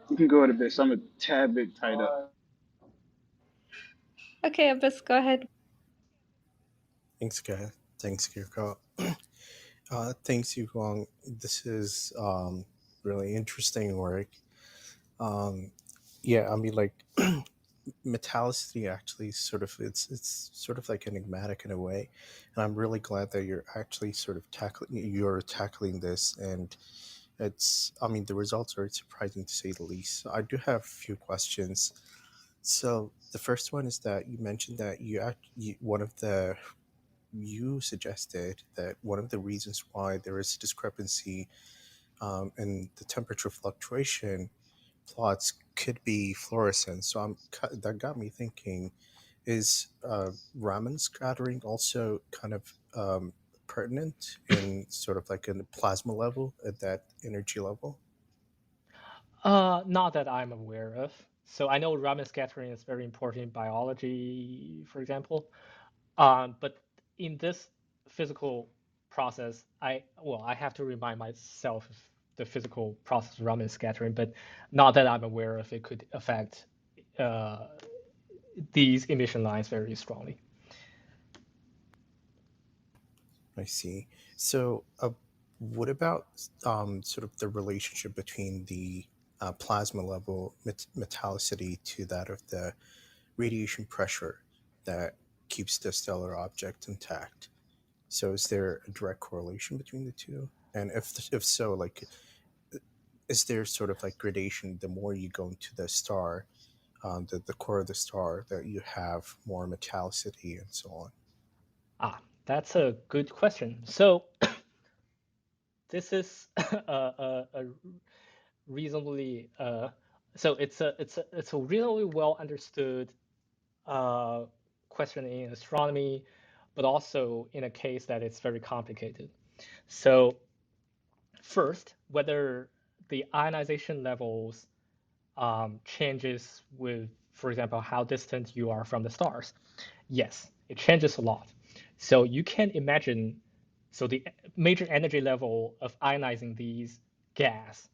You can go at a bit. So I'm a tad bit tied up. Okay, Abyss, go ahead. Thanks, guy. Thanks, Kirko. Thanks, Yukong. This is really interesting work. Um, yeah, I mean, like metallicity actually sort of it's sort of like enigmatic in a way, and I'm really glad that you're actually sort of tackling this, and it's I mean the results are surprising to say the least. So I do have a few questions. So the first one is that you mentioned that one of the you suggested that one of the reasons why there is a discrepancy in the temperature fluctuation plots could be fluorescence. So that got me thinking: is Raman scattering also kind of pertinent in sort of like in the plasma level at that energy level? Not that I'm aware of. So I know Raman scattering is very important in biology, for example. But in this physical process, I have to remind myself of the physical process of Raman scattering, but not that I'm aware of it could affect uh, these emission lines very strongly. I see. So, what about sort of the relationship between the plasma level metallicity to that of the radiation pressure that keeps the stellar object intact? So, is there a direct correlation between the two? And if so, like, is there sort of like gradation? The more you go into the star, the core of the star, that you have more metallicity and so on. That's a good question. So this is a reasonably so it's a really well understood uh, question in astronomy, but also in a case that it's very complicated. So first, whether the ionization levels changes with, for example, how distant you are from the stars. Yes, it changes a lot. So you can imagine, so the major energy level of ionizing these gas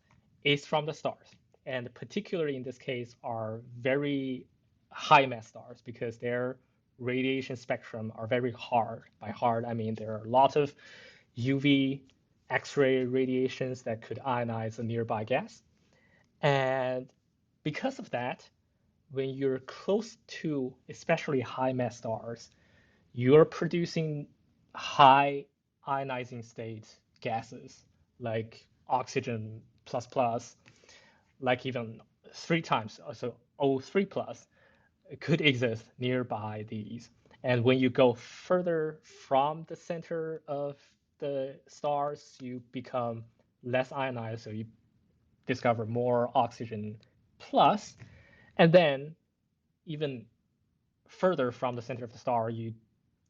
is from the stars. And particularly in this case are very high mass stars because their radiation spectrum are very hard. By hard, I mean there are lots of UV, X-ray radiations that could ionize a nearby gas. And because of that, when you're close to especially high mass stars, you're producing high ionizing state gases like oxygen plus plus, like even three times, so O3 plus could exist nearby these. And when you go further from the center of the stars, you become less ionized, so you discover more oxygen plus, and then even further from the center of the star, you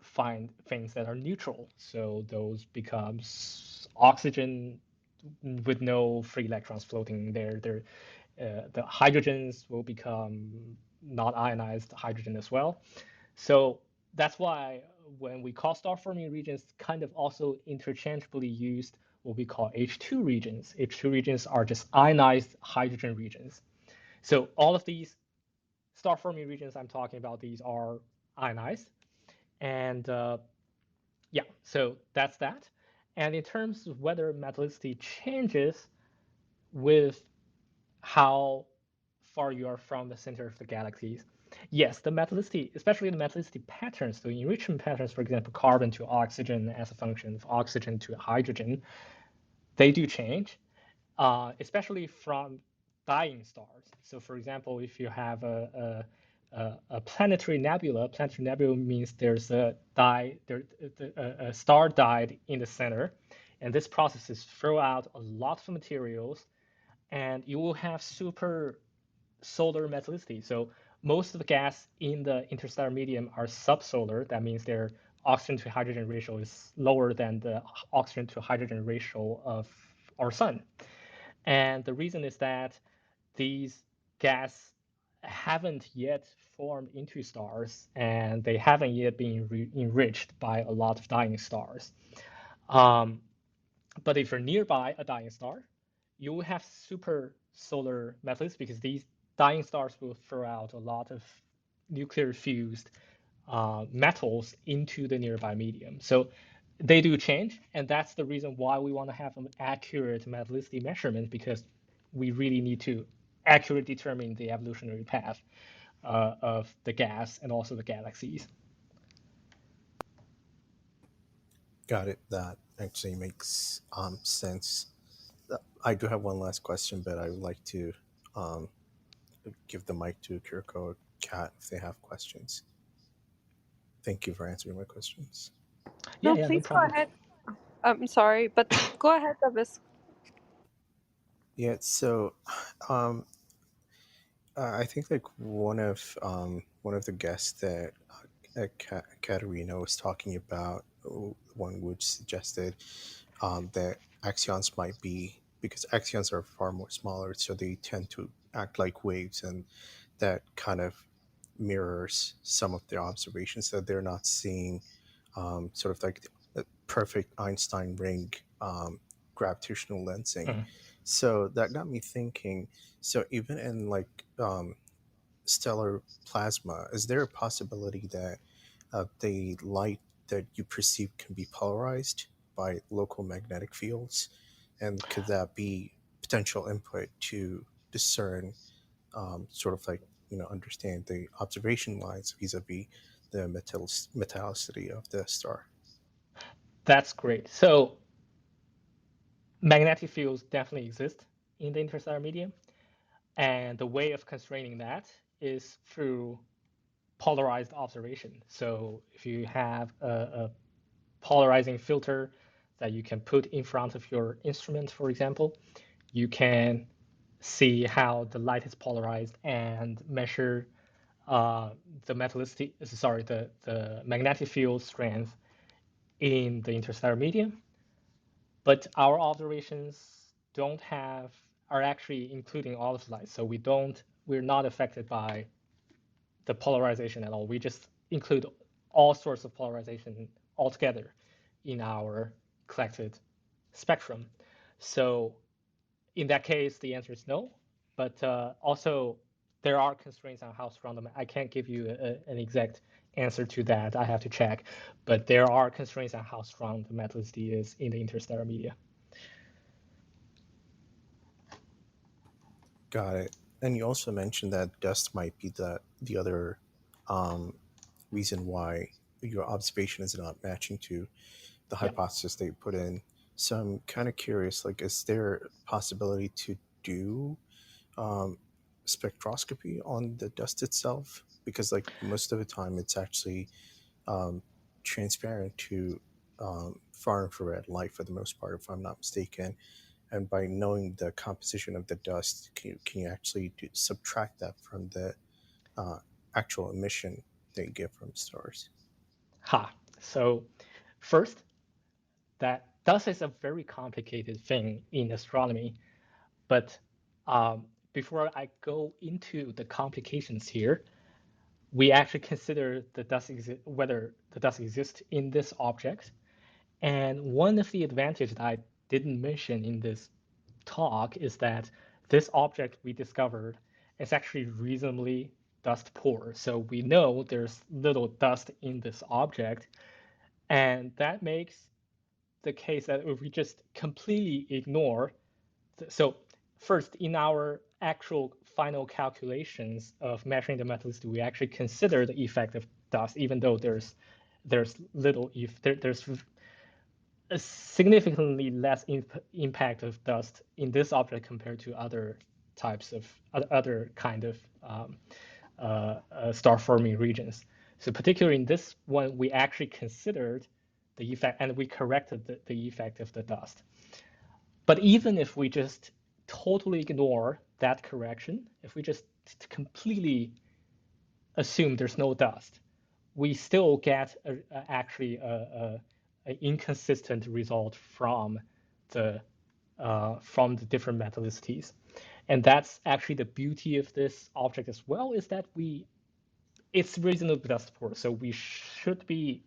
find things that are neutral. So those becomes oxygen with no free electrons floating there. The hydrogens will become not ionized hydrogen as well. So that's why when we call star forming regions, kind of also interchangeably used what we call H2 regions. H2 regions are just ionized hydrogen regions. So all of these star forming regions I'm talking about, these are ionized. And yeah, so that's that. And in terms of whether metallicity changes with how far you are from the center of the galaxies, yes, the metallicity, especially the metallicity patterns, the enrichment patterns, for example, carbon to oxygen as a function of oxygen to hydrogen, they do change, especially from dying stars. So, for example, if you have a planetary nebula means there's a star died in the center, and this process is throw out a lot of materials, and you will have super solar metallicity. So most of the gas in the interstellar medium are subsolar. That means their oxygen to hydrogen ratio is lower than the oxygen to hydrogen ratio of our sun. And the reason is that these gas haven't yet formed into stars, and they haven't yet been enriched by a lot of dying stars. Um, but if you're nearby a dying star, you will have super solar metals because these dying stars will throw out a lot of nuclear fused metals into the nearby medium. So they do change, and that's the reason why we want to have an accurate metallicity measurement, because we really need to accurately determine the evolutionary path of the gas and also the galaxies. Got it. That actually makes sense. I do have one last question, but I would like to um, give the mic to Kirko or Kat if they have questions. Thank you for answering my questions. Yeah, No, yeah, no please go problem. ahead. I'm sorry, but go ahead, Davis. Yeah, so um, I think like one of the guests that Katerina was talking about, one which suggested that axions might be, because axions are far more smaller, so they tend to act like waves, and that kind of mirrors some of their observations that they're not seeing sort of like the perfect Einstein ring gravitational lensing. Mhm. So that got me thinking. So even in like stellar plasma, is there a possibility that the light that you perceive can be polarized by local magnetic fields? And could that be potential input to discern, sort of like, understand the observation lines vis-a-vis the metallicity of the star? That's great. So magnetic fields definitely exist in the interstellar medium. And the way of constraining that is through polarized observation. So if you have a polarizing filter that you can put in front of your instrument, for example, you can see how the light is polarized and measure the metallicity, sorry, the magnetic field strength in the interstellar medium. But our observations don't have are actually including all of the light, so we're not affected by the polarization at all. We just include all sorts of polarization altogether in our collected spectrum. So in that case, the answer is no. But also, there are constraints on how strong I can't give you an exact answer to that. I have to check. But there are constraints on how strong the metallicity is in the interstellar media. Got it. And you also mentioned that dust might be the other um, reason why your observation is not matching to the Yeah. hypothesis they put in. So I'm kind of curious, like, is there a possibility to do um, spectroscopy on the dust itself? Because like most of the time, it's actually um, transparent to far infrared light for the most part, if I'm not mistaken. And by knowing the composition of the dust, can you actually subtract that from the uh, actual emission that you get from stars? Ha. So first, that dust is a very complicated thing in astronomy. But before I go into the complications here, we actually consider whether the dust exists in this object. And one of the advantages that I didn't mention in this talk is that this object we discovered is actually reasonably dust poor. So we know there's little dust in this object, and that makes the case that if we just completely ignore, so first in our actual final calculations of measuring the metallicity, we actually consider the effect of dust, even though there's little if there's a significantly less impact of dust in this object compared to other types of other kind of star forming regions. So particularly in this one, we actually considered the effect and we corrected the effect of the dust. But even if we just totally ignore that correction, if we just completely assume there's no dust, we still get actually an inconsistent result from the different metallicities. And that's actually the beauty of this object as well, is that it's reasonably dust poor, so we should be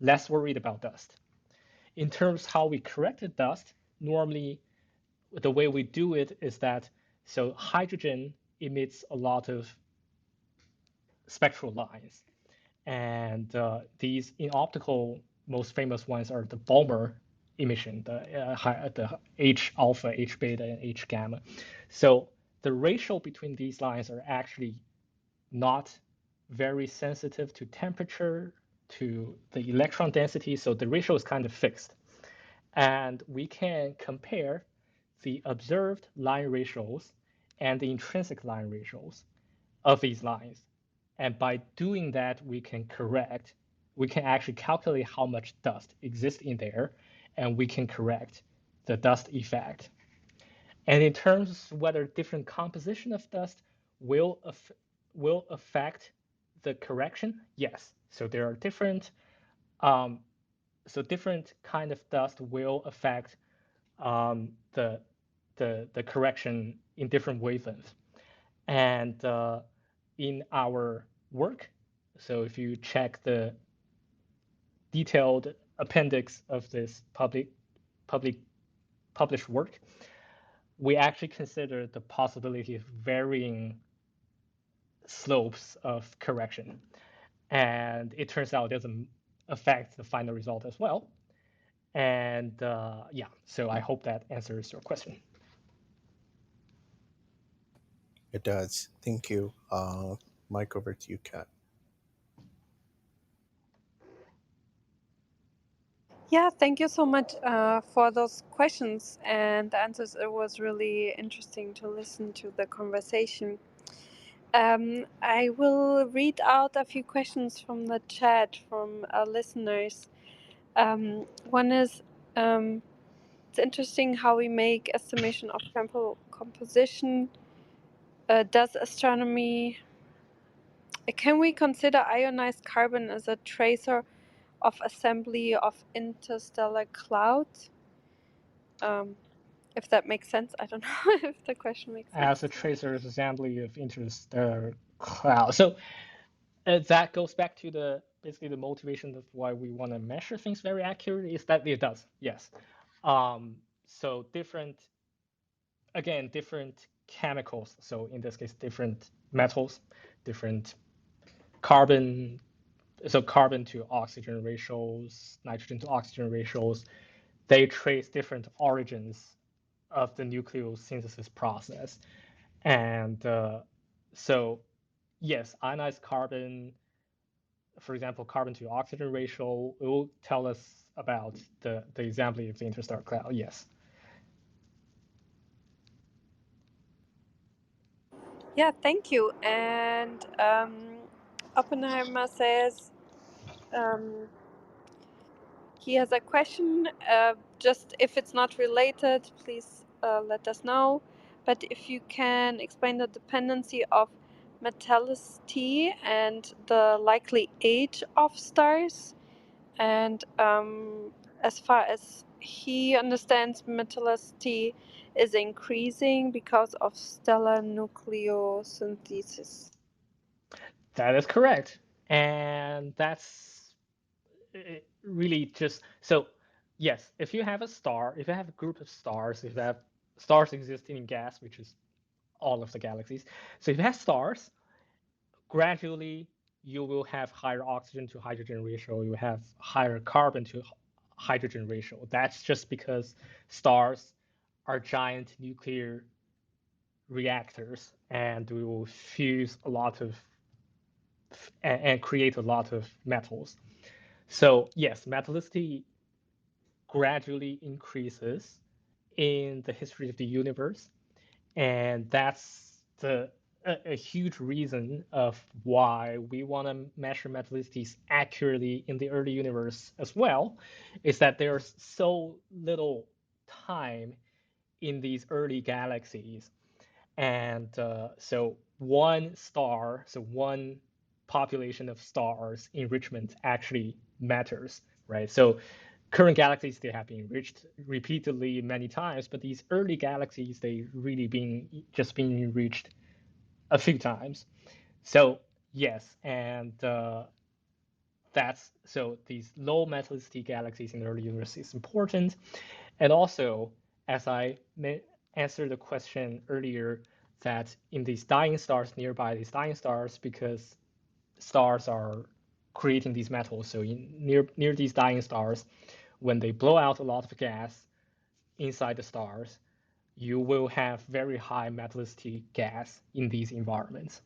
less worried about dust. In terms of how we corrected dust, normally the way we do it is that, so hydrogen emits a lot of spectral lines. And these, in optical, most famous ones are the Balmer emission, the H alpha, H beta, and H gamma. So the ratio between these lines are actually not very sensitive to temperature, to the electron density. So the ratio is kind of fixed. And we can compare the observed line ratios and the intrinsic line ratios of these lines. And by doing that, we can actually calculate how much dust exists in there, and we can correct the dust effect. And in terms of whether different composition of dust will affect the correction, yes. So there are different different kind of dust will affect the correction in different wavelengths. And in our work, so if you check the detailed appendix of this published work, we actually consider the possibility of varying slopes of correction. And it turns out it doesn't affect the final result as well. And yeah, so I hope that answers your question. It does. Thank you. Mike, over to you, Kat. Yeah, thank you so much for those questions and the answers. It was really interesting to listen to the conversation. I will read out a few questions from the chat from our listeners. One is, it's interesting how we make estimation of sample composition. Does astronomy, can we consider ionized carbon as a tracer of assembly of interstellar clouds? If that makes sense. I don't know if the question makes sense. As a tracer assembly of interstellar cloud. So that goes back to basically the motivation of why we want to measure things very accurately, is that it does, yes. So different chemicals, so in this case different metals, different carbon, so carbon to oxygen ratios, nitrogen to oxygen ratios, they trace different origins of the nucleosynthesis process. And so yes, ionized carbon, for example, carbon to oxygen ratio, will tell us about the assembly of the interstellar cloud, yes. Yeah, thank you. And Oppenheimer says he has a question. Just if it's not related, please let us know. But if you can explain the dependency of metallicity and the likely age of stars. And as far as he understands, metallicity is increasing because of stellar nucleosynthesis. That is correct. And that's really just so, yes, if you have a star, if you have a group of stars, if you have stars existing in gas, which is all of the galaxies. So if you have stars, gradually you will have higher oxygen to hydrogen ratio, you have higher carbon to hydrogen ratio. That's just because stars are giant nuclear reactors and we will fuse a lot of and create a lot of metals. So yes, metallicity gradually increases in the history of the universe, and that's a huge reason of why we want to measure metallicities accurately in the early universe as well, is that there's so little time in these early galaxies. And so one star, so one population of stars enrichment actually matters, right? So current galaxies, they have been enriched repeatedly many times, but these early galaxies, they really been enriched a few times. So yes, and that's so these low metallicity galaxies in the early universe is important. And also, as I answered the question earlier, that in these dying stars nearby these dying stars, because stars are creating these metals, so near these dying stars, when they blow out a lot of gas inside the stars, you will have very high metallicity gas in these environments.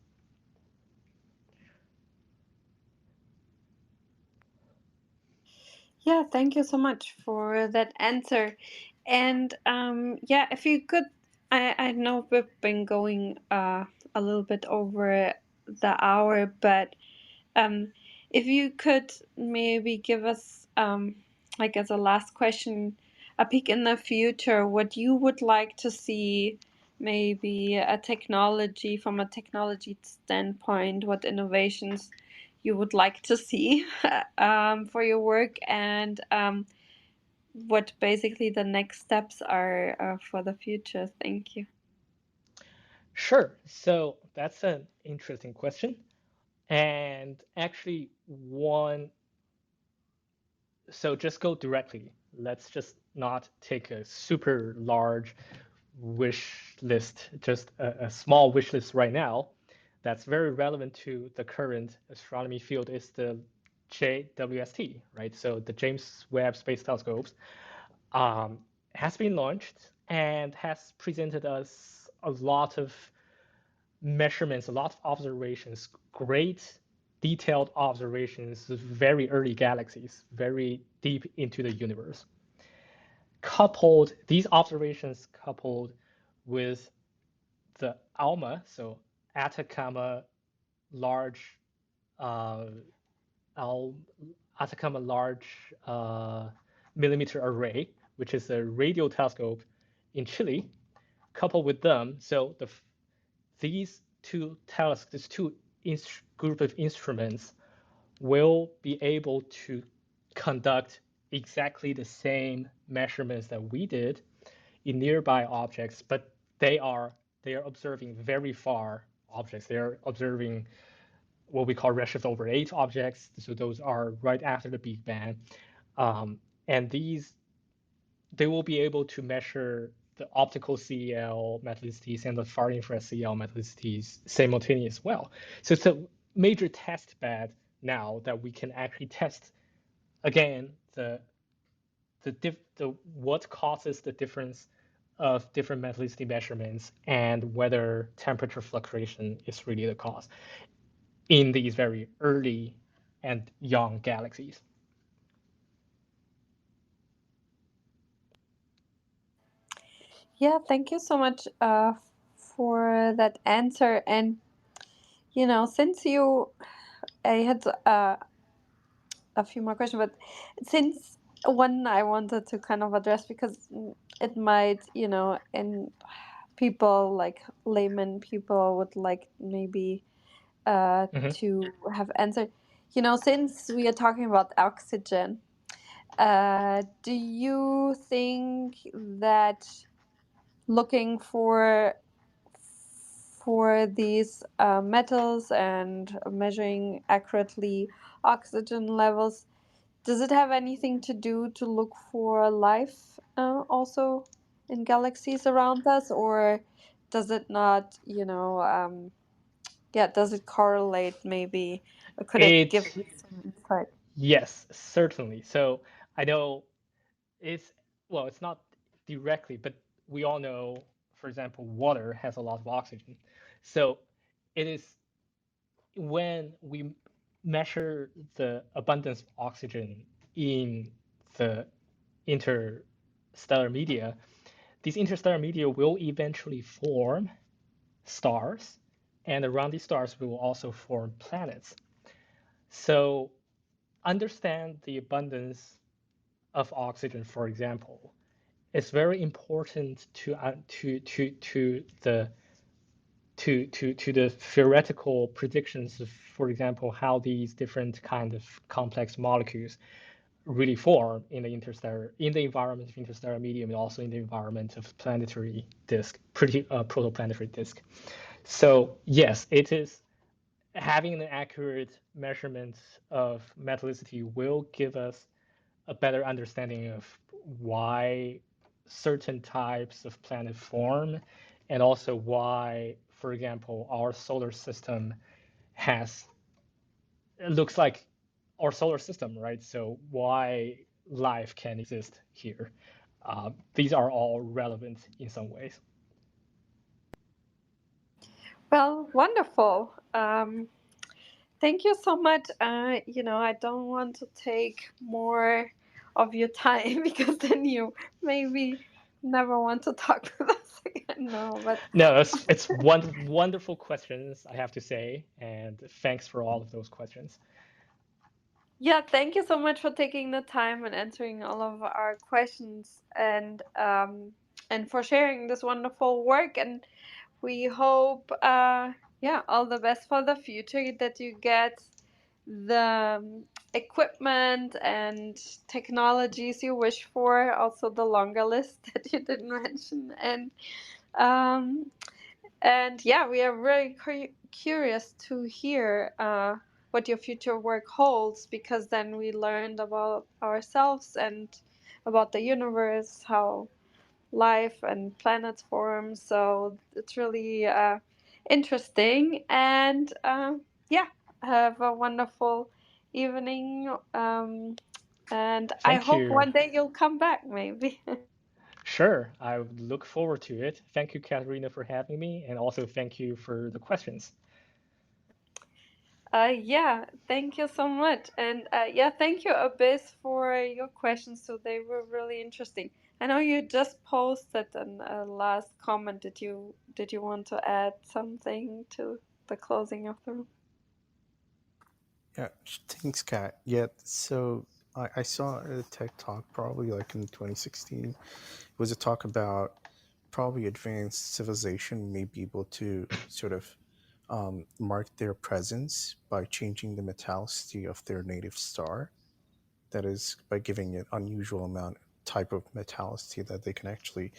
Yeah, thank you so much for that answer. And yeah, if you could, I know we've been going a little bit over the hour, but um, if you could maybe give us, like as a last question, a peek in the future, what you would like to see, maybe a technology from a technology standpoint, what innovations you would like to see for your work, and what basically the next steps are for the future. Thank you. Sure. So that's an interesting question. And actually, so just go directly. Let's just not take a super large wish list, just a small wish list right now. That's very relevant to the current astronomy field is the JWST, right? So the James Webb Space Telescopes has been launched and has presented us a lot of measurements, a lot of observations, great detailed observations of very early galaxies, very deep into the universe. Coupled, these observations coupled with the ALMA, so Atacama Large, uh, Atacama Large Millimeter Array, which is a radio telescope in Chile, coupled with them, so these two this two group of instruments will be able to conduct exactly the same measurements that we did in nearby objects, but they are observing very far objects. They are observing what we call redshift over 8 objects. So those are right after the Big Bang. And they will be able to measure the optical CEL metallicities and the far infrared CEL metallicities simultaneously as well. So it's a major test bed now that we can actually test again the what causes the difference of different metallicity measurements and whether temperature fluctuation is really the cause in these very early and young galaxies. Yeah, thank you so much for that answer. And since I had a few more questions, but since one I wanted to kind of address because it might, and people like layman people would like maybe Mm-hmm. to have answered. Since we are talking about oxygen, do you think that looking for these metals and measuring accurately oxygen levels, does it have anything to do to look for life also in galaxies around us, or does it not, yeah, does it correlate maybe? Or could it give It you some insight? Yes, certainly. So I know it's well, it's not directly, but we all know, for example, water has a lot of oxygen. So it is when we measure the abundance of oxygen in the interstellar media, these interstellar media will eventually form stars, and around these stars we will also form planets. So understand the abundance of oxygen, for example, is very important to the theoretical predictions of, for example, how these different kind of complex molecules really form in the environment of interstellar medium, and also in the environment of planetary disk, protoplanetary disk. So yes, it is having an accurate measurement of metallicity will give us a better understanding of why certain types of planet form, and also why, for example, our solar system has it looks like our solar system, right? So why life can exist here. These are all relevant in some ways. Well, wonderful. Thank you so much. I don't want to take more of your time because then you maybe never want to talk with us again. No, but No, it's wonderful questions, I have to say, and thanks for all of those questions. yeah, thank you so much for taking the time and answering all of our questions, and for sharing this wonderful work. And we hope, yeah, all the best for the future, that you get the equipment and technologies you wish for, also the longer list that you didn't mention. Um, and yeah, we are really curious to hear what your future work holds, because then we learned about ourselves and about the universe, how life and planets form. So it's really interesting. And yeah, have a wonderful evening. And I Thank hope you. one day you'll come back, maybe. Sure, I would look forward to it. Thank you, Katerina, for having me, and also thank you for the questions. Yeah, thank you so much. And yeah, thank you, Abyss, for your questions. So they were really interesting. I know you just posted a last comment. Did you want to add something to the closing of the room? Yeah, thanks, Kat. Yeah, so I saw a TED talk probably like in 2016. It was a talk about probably advanced civilization may be able to sort of mark their presence by changing the metallicity of their native star. That is, by giving it unusual amount type of metallicity that they can actually,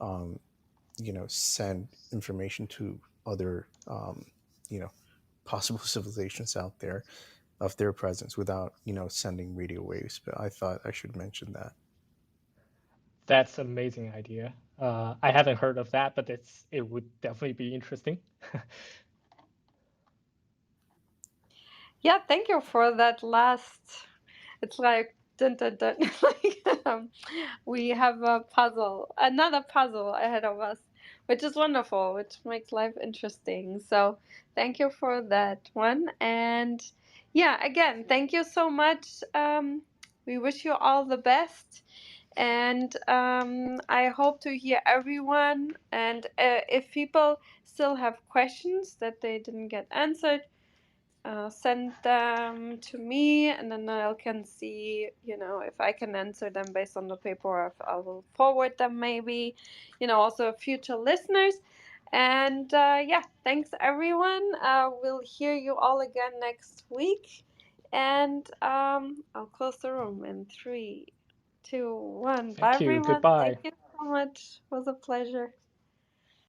um, send information to other, you know, possible civilizations out there of their presence without, sending radio waves. But I thought I should mention that. That's an amazing idea. I haven't heard of that, but it would definitely be interesting. Yeah, thank you for that last. It's like dun dun dun. Like, we have a puzzle, another puzzle ahead of us, which is wonderful, which makes life interesting. So thank you for that one. And yeah, again, thank you so much. We wish you all the best. And I hope to hear everyone. And if people still have questions that they didn't get answered, send them to me, and then I can see, if I can answer them based on the paper, or if I will forward them maybe, also future listeners. And yeah, thanks everyone. We'll hear you all again next week. And I'll close the room in 3, 2, 1. Bye Thank you. everyone. Thank Goodbye. you so much. It was a pleasure.